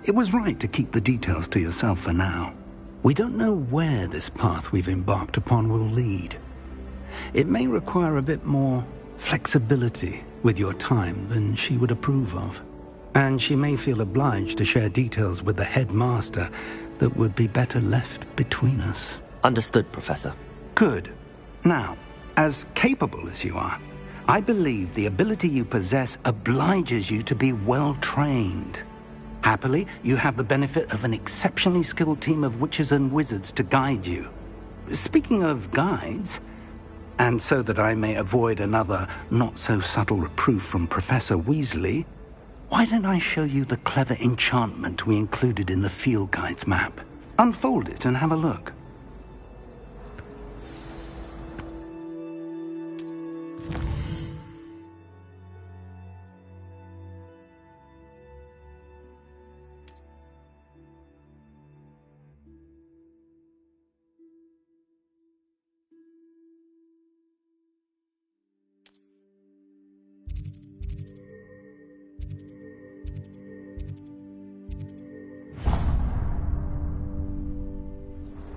It was right to keep the details to yourself for now. We don't know where this path we've embarked upon will lead. It may require a bit more flexibility with your time than she would approve of. And she may feel obliged to share details with the headmaster that would be better left between us. Understood, Professor. Good. Now, as capable as you are, I believe the ability you possess obliges you to be well trained. Happily, you have the benefit of an exceptionally skilled team of witches and wizards to guide you. Speaking of guides, and so that I may avoid another not-so-subtle reproof from Professor Weasley, why don't I show you the clever enchantment we included in the field guide's map? Unfold it and have a look.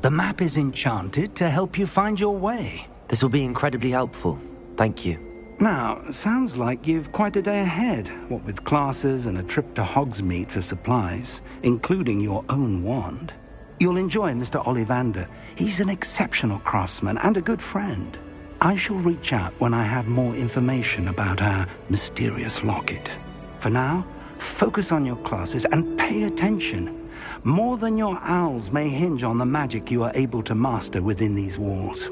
The map is enchanted to help you find your way. This will be incredibly helpful. Thank you. Now, sounds like you've quite a day ahead, what with classes and a trip to Hogsmeade for supplies, including your own wand. You'll enjoy Mr. Ollivander. He's an exceptional craftsman and a good friend. I shall reach out when I have more information about our mysterious locket. For now, focus on your classes and pay attention. More than your owls may hinge on the magic you are able to master within these walls.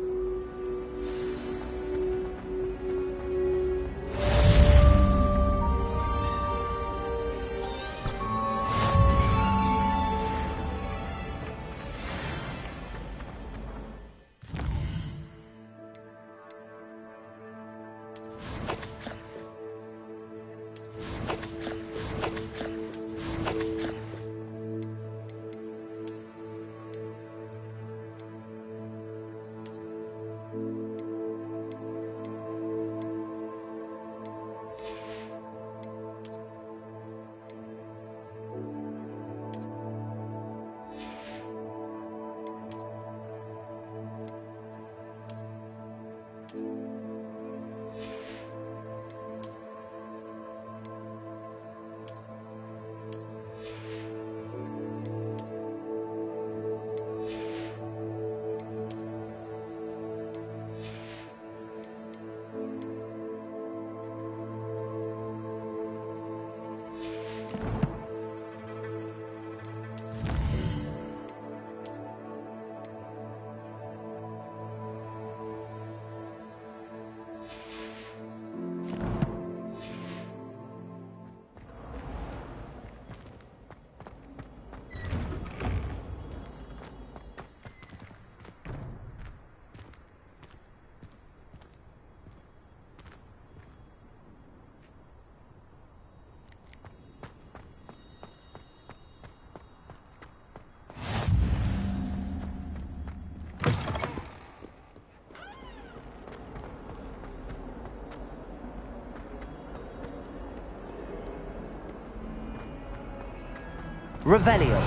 Revelio.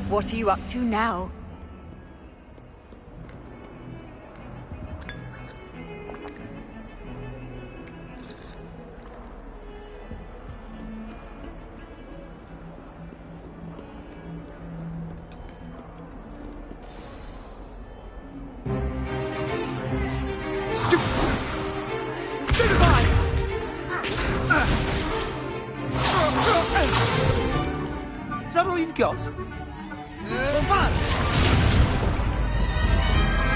What are you up to now? Is that all you've got?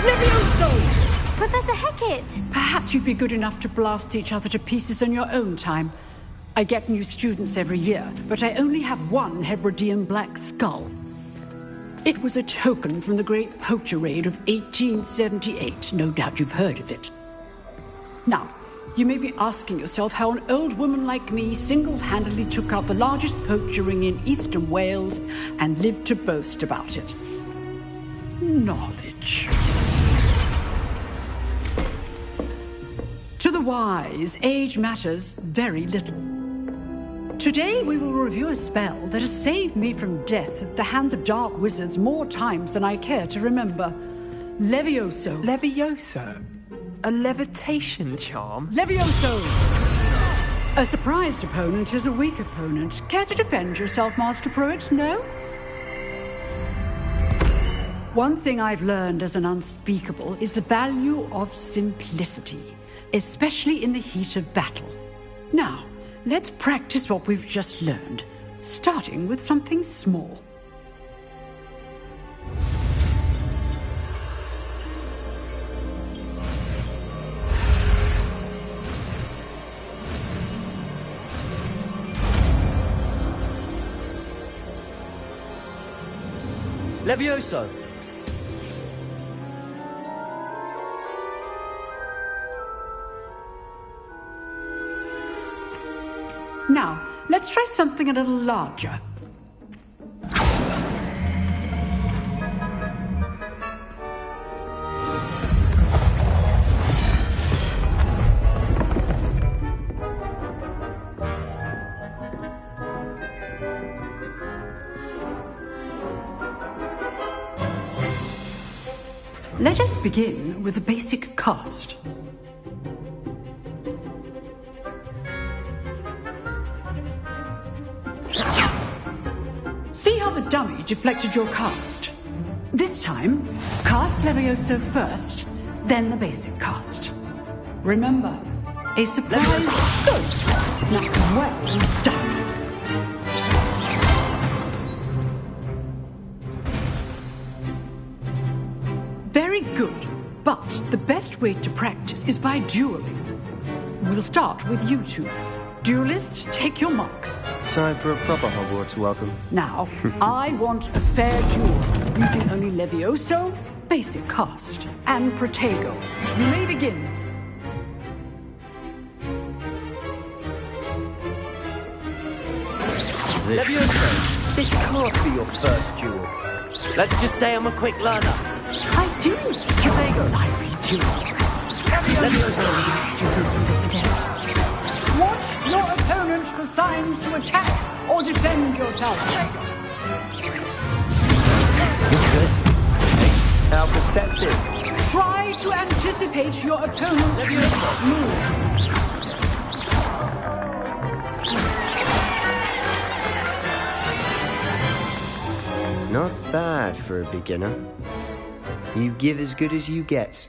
Levioso! Professor Hecat! Perhaps you'd be good enough to blast each other to pieces in your own time. I get new students every year, but I only have one Hebridean black skull. It was a token from the Great Poacher Raid of 1878. No doubt you've heard of it. Now, you may be asking yourself how an old woman like me single-handedly took out the largest poacher ring in eastern Wales and lived to boast about it. Knowledge. To the wise, age matters very little. Today we will review a spell that has saved me from death at the hands of dark wizards more times than I care to remember. Levioso. Levioso? A levitation charm? Levioso! A surprised opponent is a weak opponent. Care to defend yourself, Master Pruitt? No? One thing I've learned as an unspeakable is the value of simplicity, especially in the heat of battle. Now, let's practice what we've just learned, starting with something small. Levioso. Now, let's try something a little larger. Let us begin with the basic cast. See how the dummy deflected your cast? This time, cast Levioso first, then the basic cast. Remember, a surprise ghost. Now, well done. Very good, but the best way to practice is by dueling. We'll start with you two. Duelists, take your marks. Time for a proper Hogwarts welcome. Now, I want a fair duel, using only Levioso, basic cast, and Protego. You may begin. Levioso, this can't be your first duel. Let's just say I'm a quick learner. I do. Protego. Lively duel. Levioso, students from this event. Watch your opponent for signs to attack or defend yourself. You're good. How perceptive. Try to anticipate your opponent's move. Not bad for a beginner. You give as good as you get.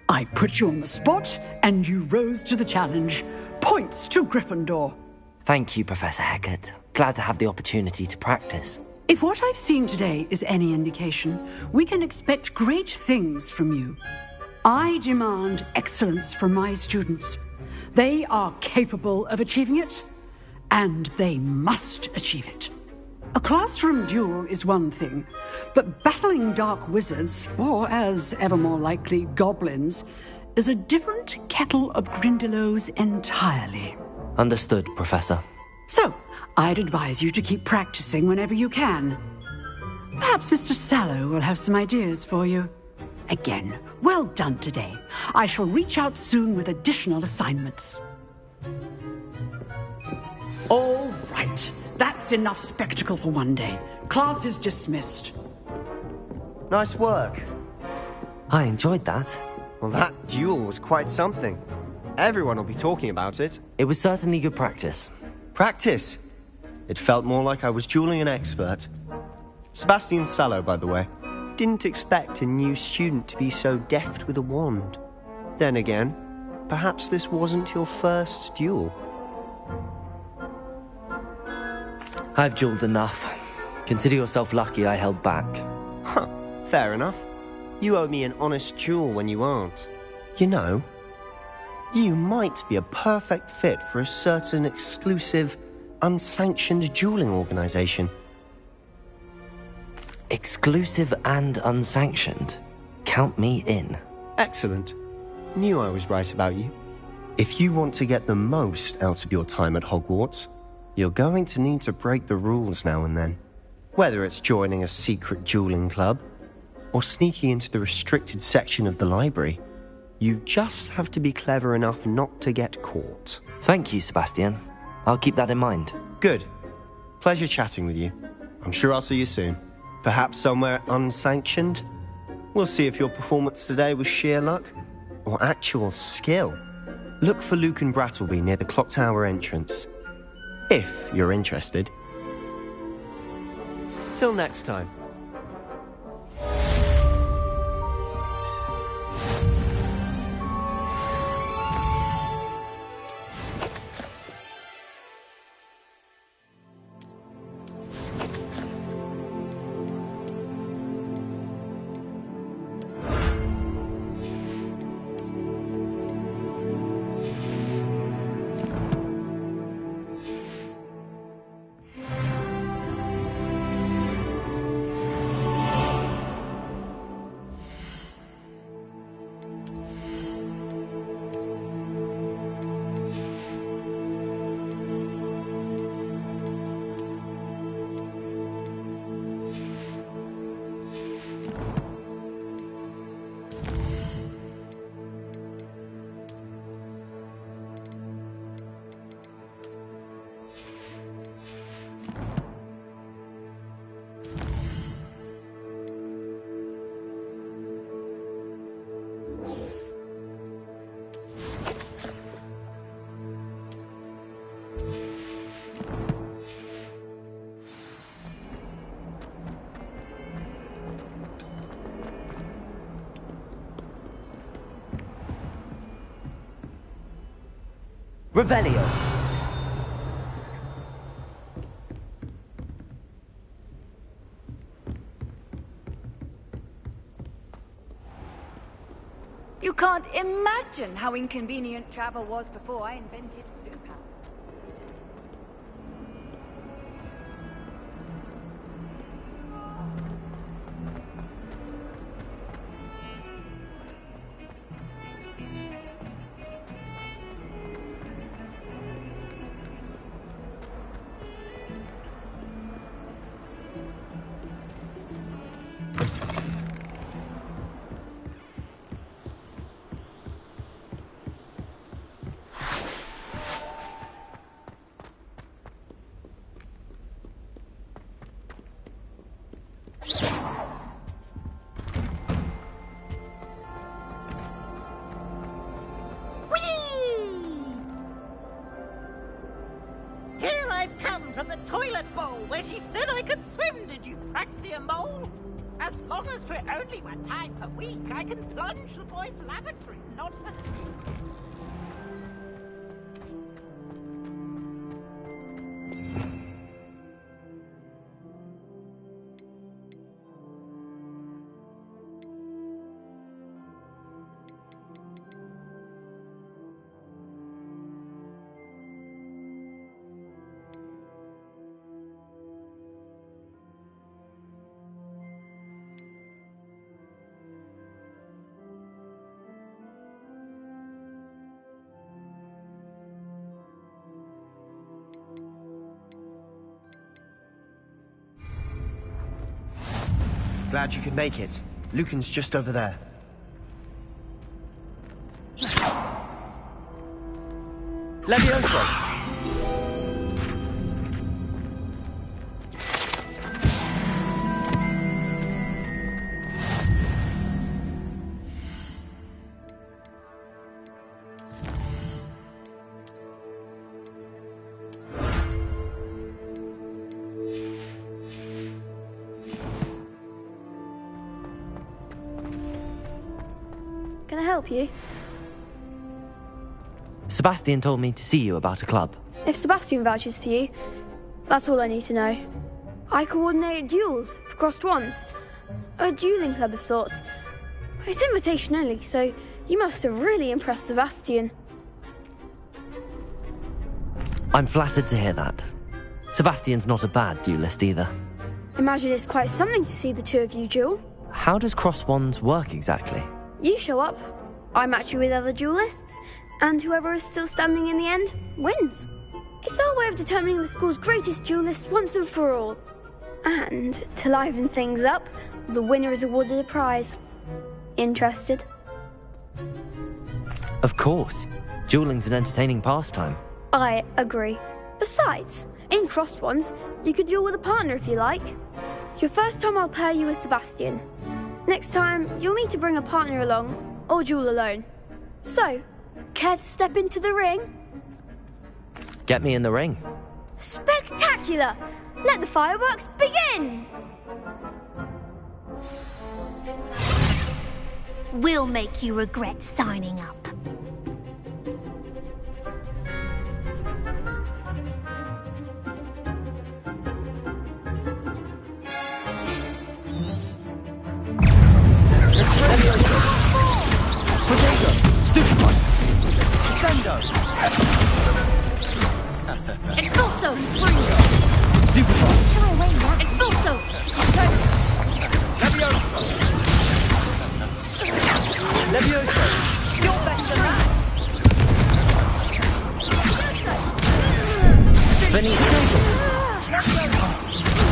I put you on the spot, and you rose to the challenge. Points to Gryffindor. Thank you, Professor Hecat. Glad to have the opportunity to practice. If what I've seen today is any indication, we can expect great things from you. I demand excellence from my students. They are capable of achieving it, and they must achieve it. A classroom duel is one thing, but battling dark wizards, or as ever more likely, goblins, is a different kettle of Grindylows entirely. Understood, Professor. So, I'd advise you to keep practicing whenever you can. Perhaps Mr. Sallow will have some ideas for you. Again, well done today. I shall reach out soon with additional assignments. All right. That's enough spectacle for one day. Class is dismissed. Nice work. I enjoyed that. Well, that duel was quite something. Everyone will be talking about it. It was certainly good practice. Practice? It felt more like I was dueling an expert. Sebastian Sallow, by the way. Didn't expect a new student to be so deft with a wand. Then again, perhaps this wasn't your first duel. I've dueled enough. Consider yourself lucky I held back. Huh, fair enough. You owe me an honest duel when you aren't. You know, you might be a perfect fit for a certain exclusive, unsanctioned dueling organization. Exclusive and unsanctioned? Count me in. Excellent. Knew I was right about you. If you want to get the most out of your time at Hogwarts, you're going to need to break the rules now and then. Whether it's joining a secret dueling club, or sneaking into the restricted section of the library, you just have to be clever enough not to get caught. Thank you, Sebastian. I'll keep that in mind. Good. Pleasure chatting with you. I'm sure I'll see you soon. Perhaps somewhere unsanctioned? We'll see if your performance today was sheer luck or actual skill. Look for Luke and Brattleby near the clock tower entrance. If you're interested. Till next time. Revelio. You can't imagine how inconvenient travel was before I invented blue power. From the toilet bowl where she said I could swim, did you praxia mole? As long as for only one time per week, I can plunge the boys' lavatory, not for the... Glad you could make it. Lucan's just over there. Levioso! Can I help you? Sebastian told me to see you about a club. If Sebastian vouches for you, that's all I need to know. I coordinate duels for crossed wands. A dueling club of sorts. It's invitation only, so you must have really impressed Sebastian. I'm flattered to hear that. Sebastian's not a bad duelist either. Imagine it's quite something to see the two of you duel. How does cross wands work exactly? You show up, I match you with other duelists, and whoever is still standing in the end wins. It's our way of determining the school's greatest duelist once and for all. And to liven things up, the winner is awarded a prize. Interested? Of course. Dueling's an entertaining pastime. I agree. Besides, in crossed ones, you could duel with a partner if you like. Your first time I'll pair you with Sebastian. Next time, you'll need to bring a partner along, or duel alone. So, care to step into the ring? Get me in the ring. Spectacular! Let the fireworks begin! We'll make you regret signing up. Potato! Stupefy! Sendo! Expulso! Stupefy! Shall I win that? Expulso! Levioso! Levioso! You're better than that. Benito!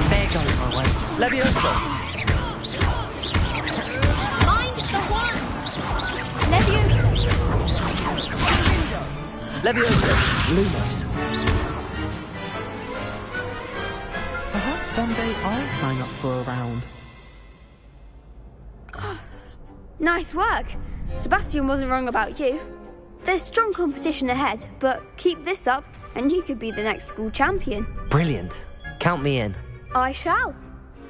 There goes my way. Levioso! Mind the one! Levioso! Levioso! Lumos! Perhaps one day I'll sign up for a round. Nice work. Sebastian wasn't wrong about you. There's strong competition ahead, but keep this up and you could be the next school champion. Brilliant. Count me in. I shall.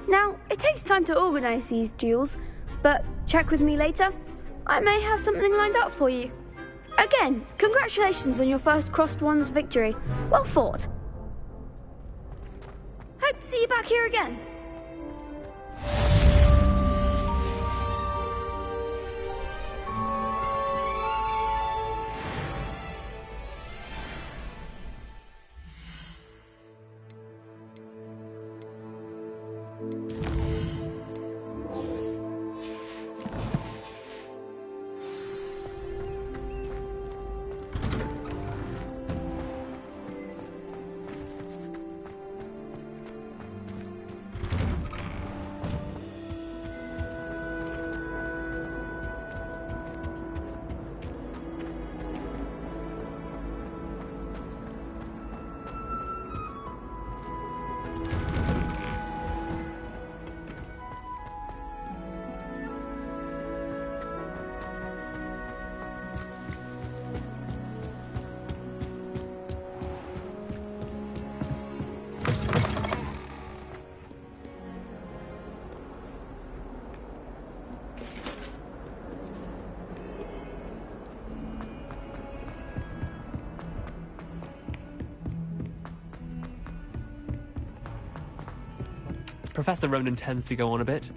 Now, it takes time to organise these duels, but check with me later. I may have something lined up for you. Again, congratulations on your first crossed wands victory. Well fought. Hope to see you back here again. Professor Ronan tends to go on a bit.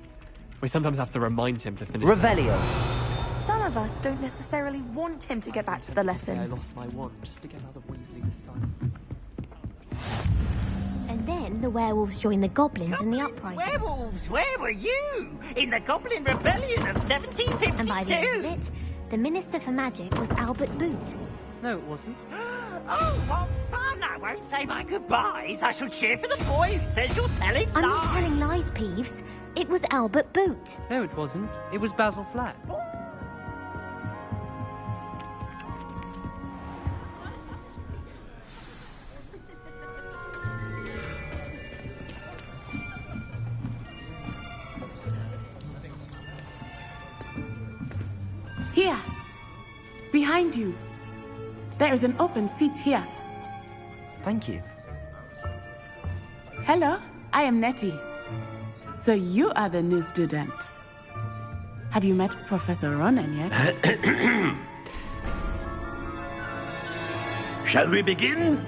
We sometimes have to remind him to finish. Revelio. Some of us don't necessarily want him to get back to the I lesson. lost my wand just to get out of Weasley's asylum. And then the werewolves joined the goblins in the uprising. Werewolves, where were you? In the Goblin Rebellion of 1752? And by the end of it, the Minister for Magic was Albert Boot. No, it wasn't. Oh, what fun! I won't say my goodbyes. I shall cheer for the boy who says you're telling I'm lies. not telling lies, Peeves. It was Albert Boot. No, it wasn't. It was Basil Flat. Here. Behind you. There is an open seat here. Thank you. Hello, I am Nettie. So you are the new student. Have you met Professor Ronan yet? Shall we begin?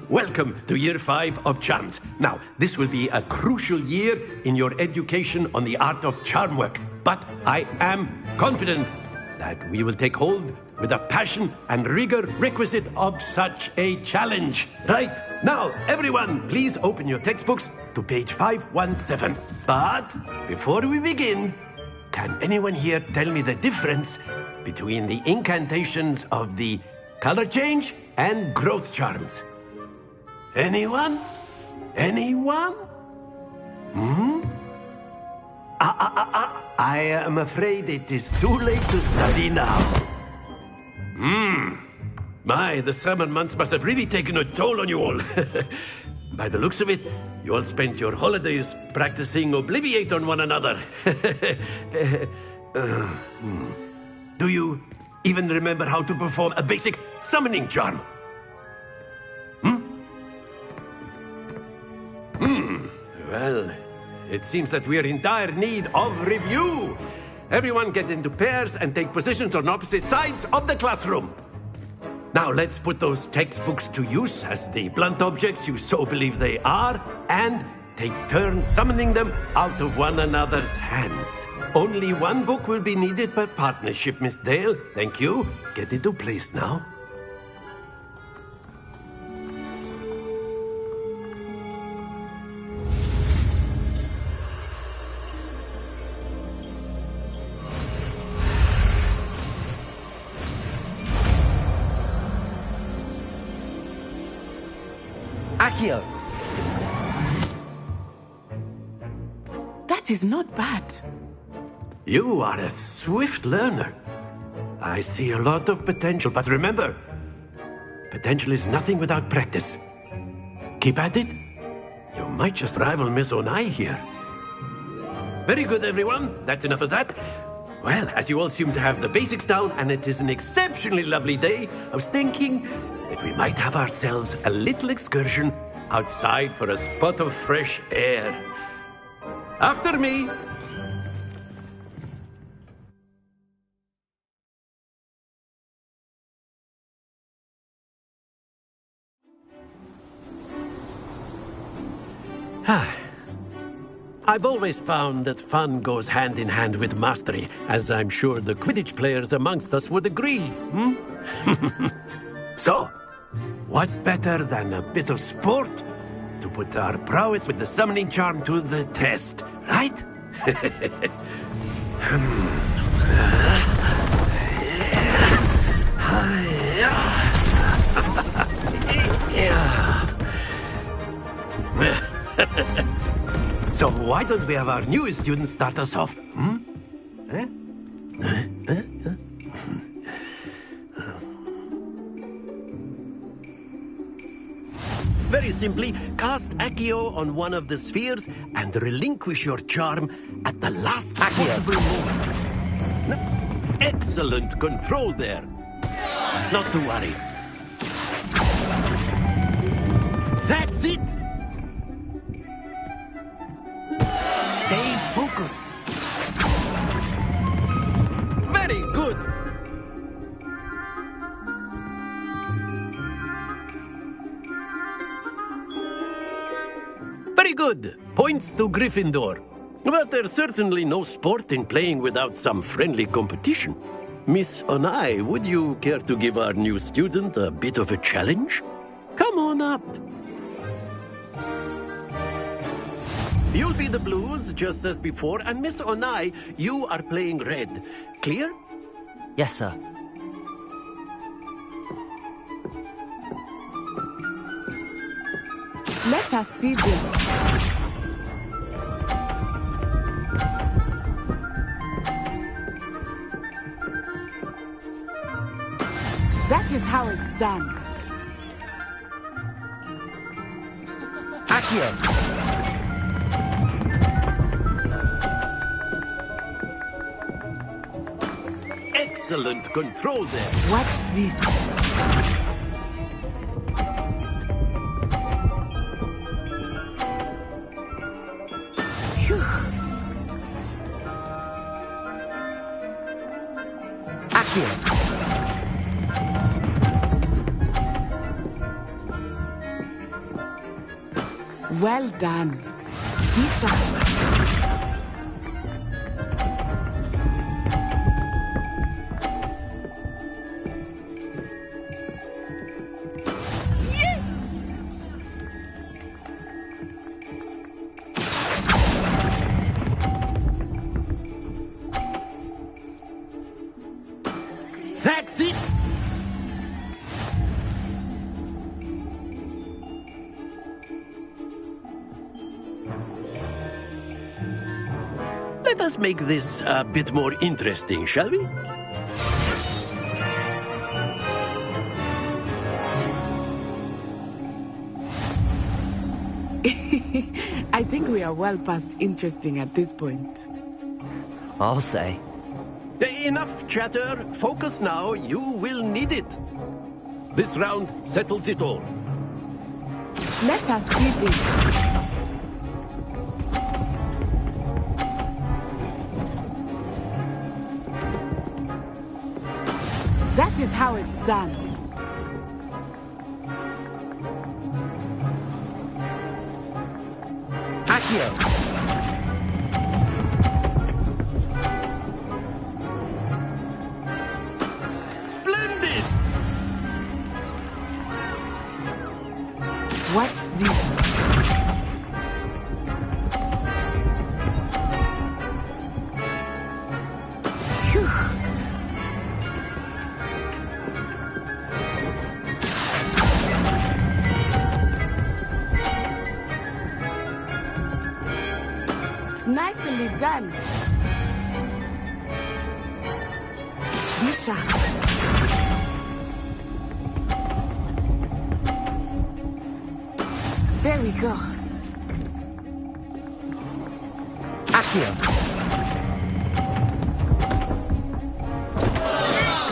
Welcome to Year 5 of Charms. Now, this will be a crucial year in your education on the art of charm work. But I am confident that we will take hold with the passion and rigor requisite of such a challenge. Right, now, everyone, please open your textbooks to page 517. But before we begin, can anyone here tell me the difference between the incantations of the color change and growth charms? Anyone? Anyone? I am afraid it is too late to study now. My, the summer months must have really taken a toll on you all. By the looks of it, you all spent your holidays practicing Obliviate on one another. Do you even remember how to perform a basic summoning charm? Well, it seems that we are in dire need of review. Everyone get into pairs and take positions on opposite sides of the classroom. Now let's put those textbooks to use as the blunt objects you so believe they are, and take turns summoning them out of one another's hands. Only one book will be needed per partnership, Miss Dale. Thank you. Get into place now. Accio! That is not bad. You are a swift learner. I see a lot of potential, but remember, potential is nothing without practice. Keep at it. You might just rival Miss Onai here. Very good, everyone. That's enough of that. Well, as you all seem to have the basics down, and it is an exceptionally lovely day, I was thinking that we might have ourselves a little excursion outside for a spot of fresh air. After me. I've always found that fun goes hand in hand with mastery, as I'm sure the Quidditch players amongst us would agree. So, what better than a bit of sport to put our prowess with the summoning charm to the test, right? So why don't we have our newest student start us off? Very simply, cast Accio on one of the spheres and relinquish your charm at the last possible moment. Excellent control there. Not to worry. That's it! Stay focused. Very good. Very good. Points to Gryffindor. But there's certainly no sport in playing without some friendly competition. Miss Onai, would you care to give our new student a bit of a challenge? Come on up. You'll be the blues, just as before, and Miss Onai, you are playing red. Clear? Yes, sir. Let us see this. That is how it's done. Accio! Excellent control there. Watch this. Phew. Accio. Well done. Be sharp. That's it! Let us make this a bit more interesting, shall we? I think we are well past interesting at this point. I'll say. Enough chatter. Focus now. You will need it. This round settles it all. Let us see this. That is how it's done. Accio. Splendid! Watch this. Phew. Nicely done. Be sharp. There we go. Accio.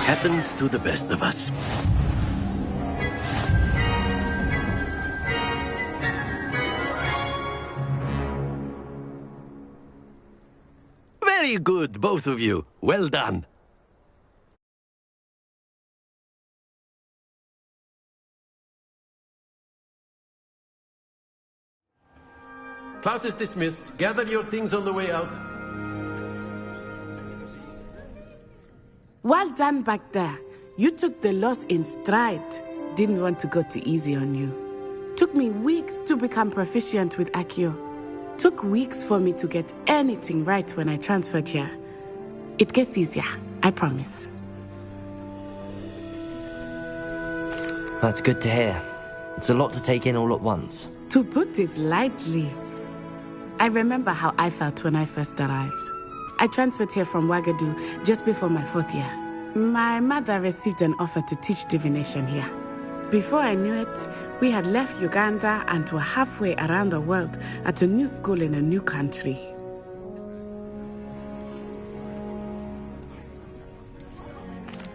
Happens to the best of us. Very good, both of you. Well done. Class is dismissed. Gather your things on the way out. Well done back there. You took the loss in stride. Didn't want to go too easy on you. Took me weeks to become proficient with Accio. Took weeks for me to get anything right when I transferred here. It gets easier, I promise. That's good to hear. It's a lot to take in all at once. To put it lightly, I remember how I felt when I first arrived. I transferred here from Wagadu just before my 4th year. My mother received an offer to teach divination here. Before I knew it, we had left Uganda and were halfway around the world at a new school in a new country.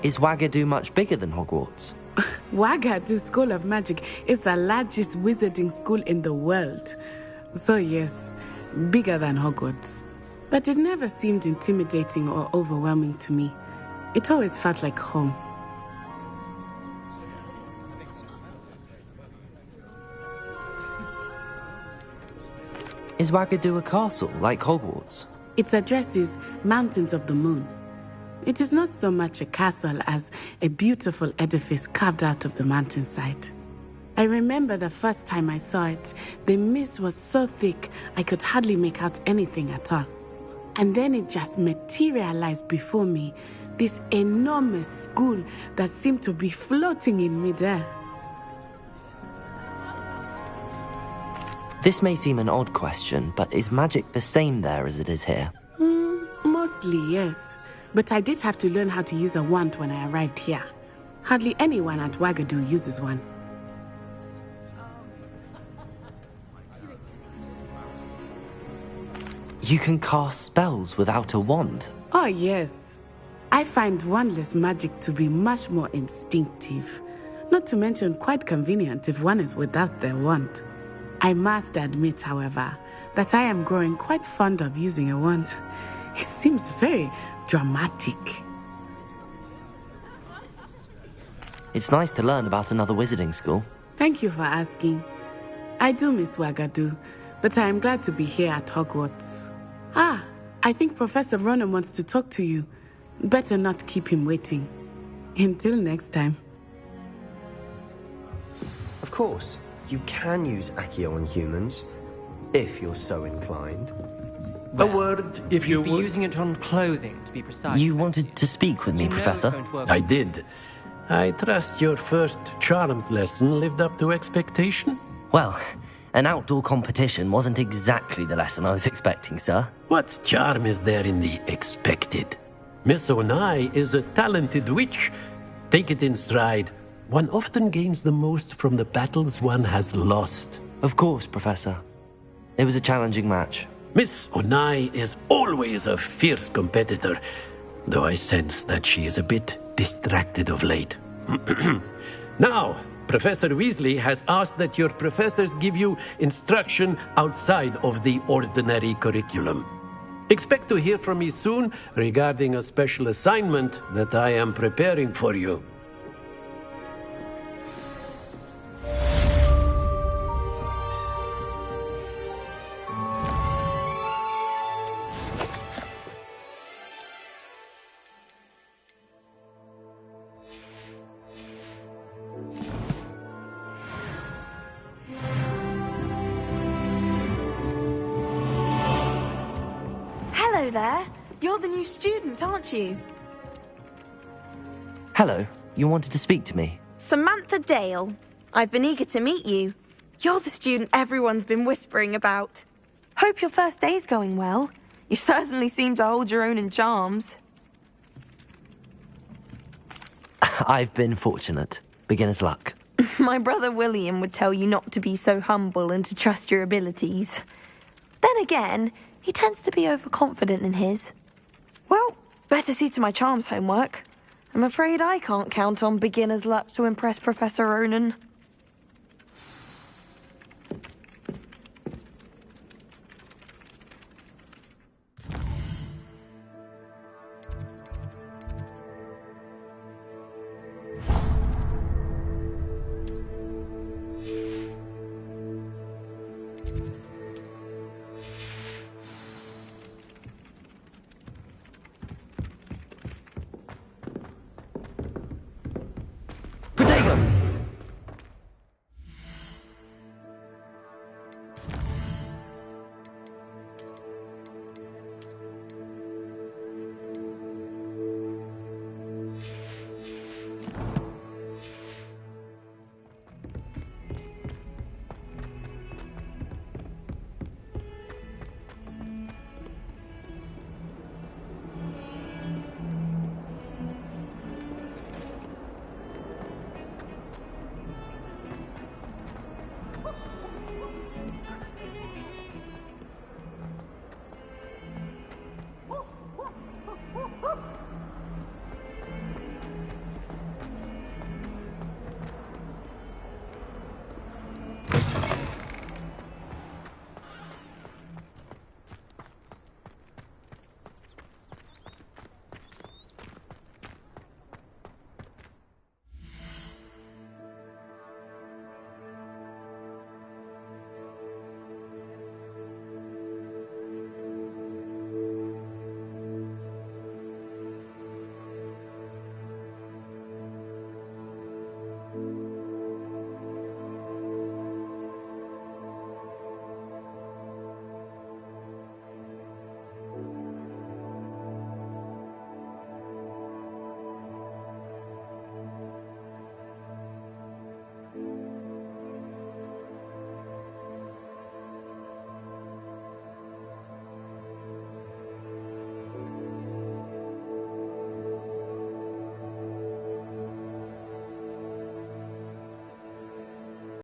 Is Wagadu much bigger than Hogwarts? Wagadu School of Magic is the largest wizarding school in the world. So yes, bigger than Hogwarts. But it never seemed intimidating or overwhelming to me. It always felt like home. Is Wagadu a castle, like Hogwarts? Its address is Mountains of the Moon. It is not so much a castle as a beautiful edifice carved out of the mountainside. I remember the first time I saw it, the mist was so thick I could hardly make out anything at all. And then it just materialized before me, this enormous school that seemed to be floating in midair. This may seem an odd question, but is magic the same there as it is here? Mostly, yes. But I did have to learn how to use a wand when I arrived here. Hardly anyone at Wagadu uses one. You can cast spells without a wand? Oh, yes. I find wandless magic to be much more instinctive, not to mention quite convenient if one is without their wand. I must admit, however, that I am growing quite fond of using a wand. It seems very dramatic. It's nice to learn about another wizarding school. Thank you for asking. I do miss Wagadu, but I am glad to be here at Hogwarts. Ah, I think Professor Ronan wants to talk to you. Better not keep him waiting. Until next time. Of course, you can use Accio on humans, if you're so inclined. A word, if you You'd be would. using it on clothing, to be precise. You wanted to speak with me, Professor? I did. I trust your first charms lesson lived up to expectation? Well, an outdoor competition wasn't exactly the lesson I was expecting, sir. What charm is there in the expected? Miss Onai is a talented witch. Take it in stride. One often gains the most from the battles one has lost. Of course, Professor. It was a challenging match. Miss Onai is always a fierce competitor, though I sense that she is a bit distracted of late. Now, Professor Weasley has asked that your professors give you instruction outside of the ordinary curriculum. Expect to hear from me soon regarding a special assignment that I am preparing for you. Hello there. You're the new student, aren't you? Hello, you wanted to speak to me? Samantha Dale. I've been eager to meet you. You're the student everyone's been whispering about. Hope your first day's going well. You certainly seem to hold your own in charms. I've been fortunate. Beginner's luck. My brother William would tell you not to be so humble and to trust your abilities. Then again, he tends to be overconfident in his. Well, better see to my charms homework. I'm afraid I can't count on beginner's luck to impress Professor Ronan.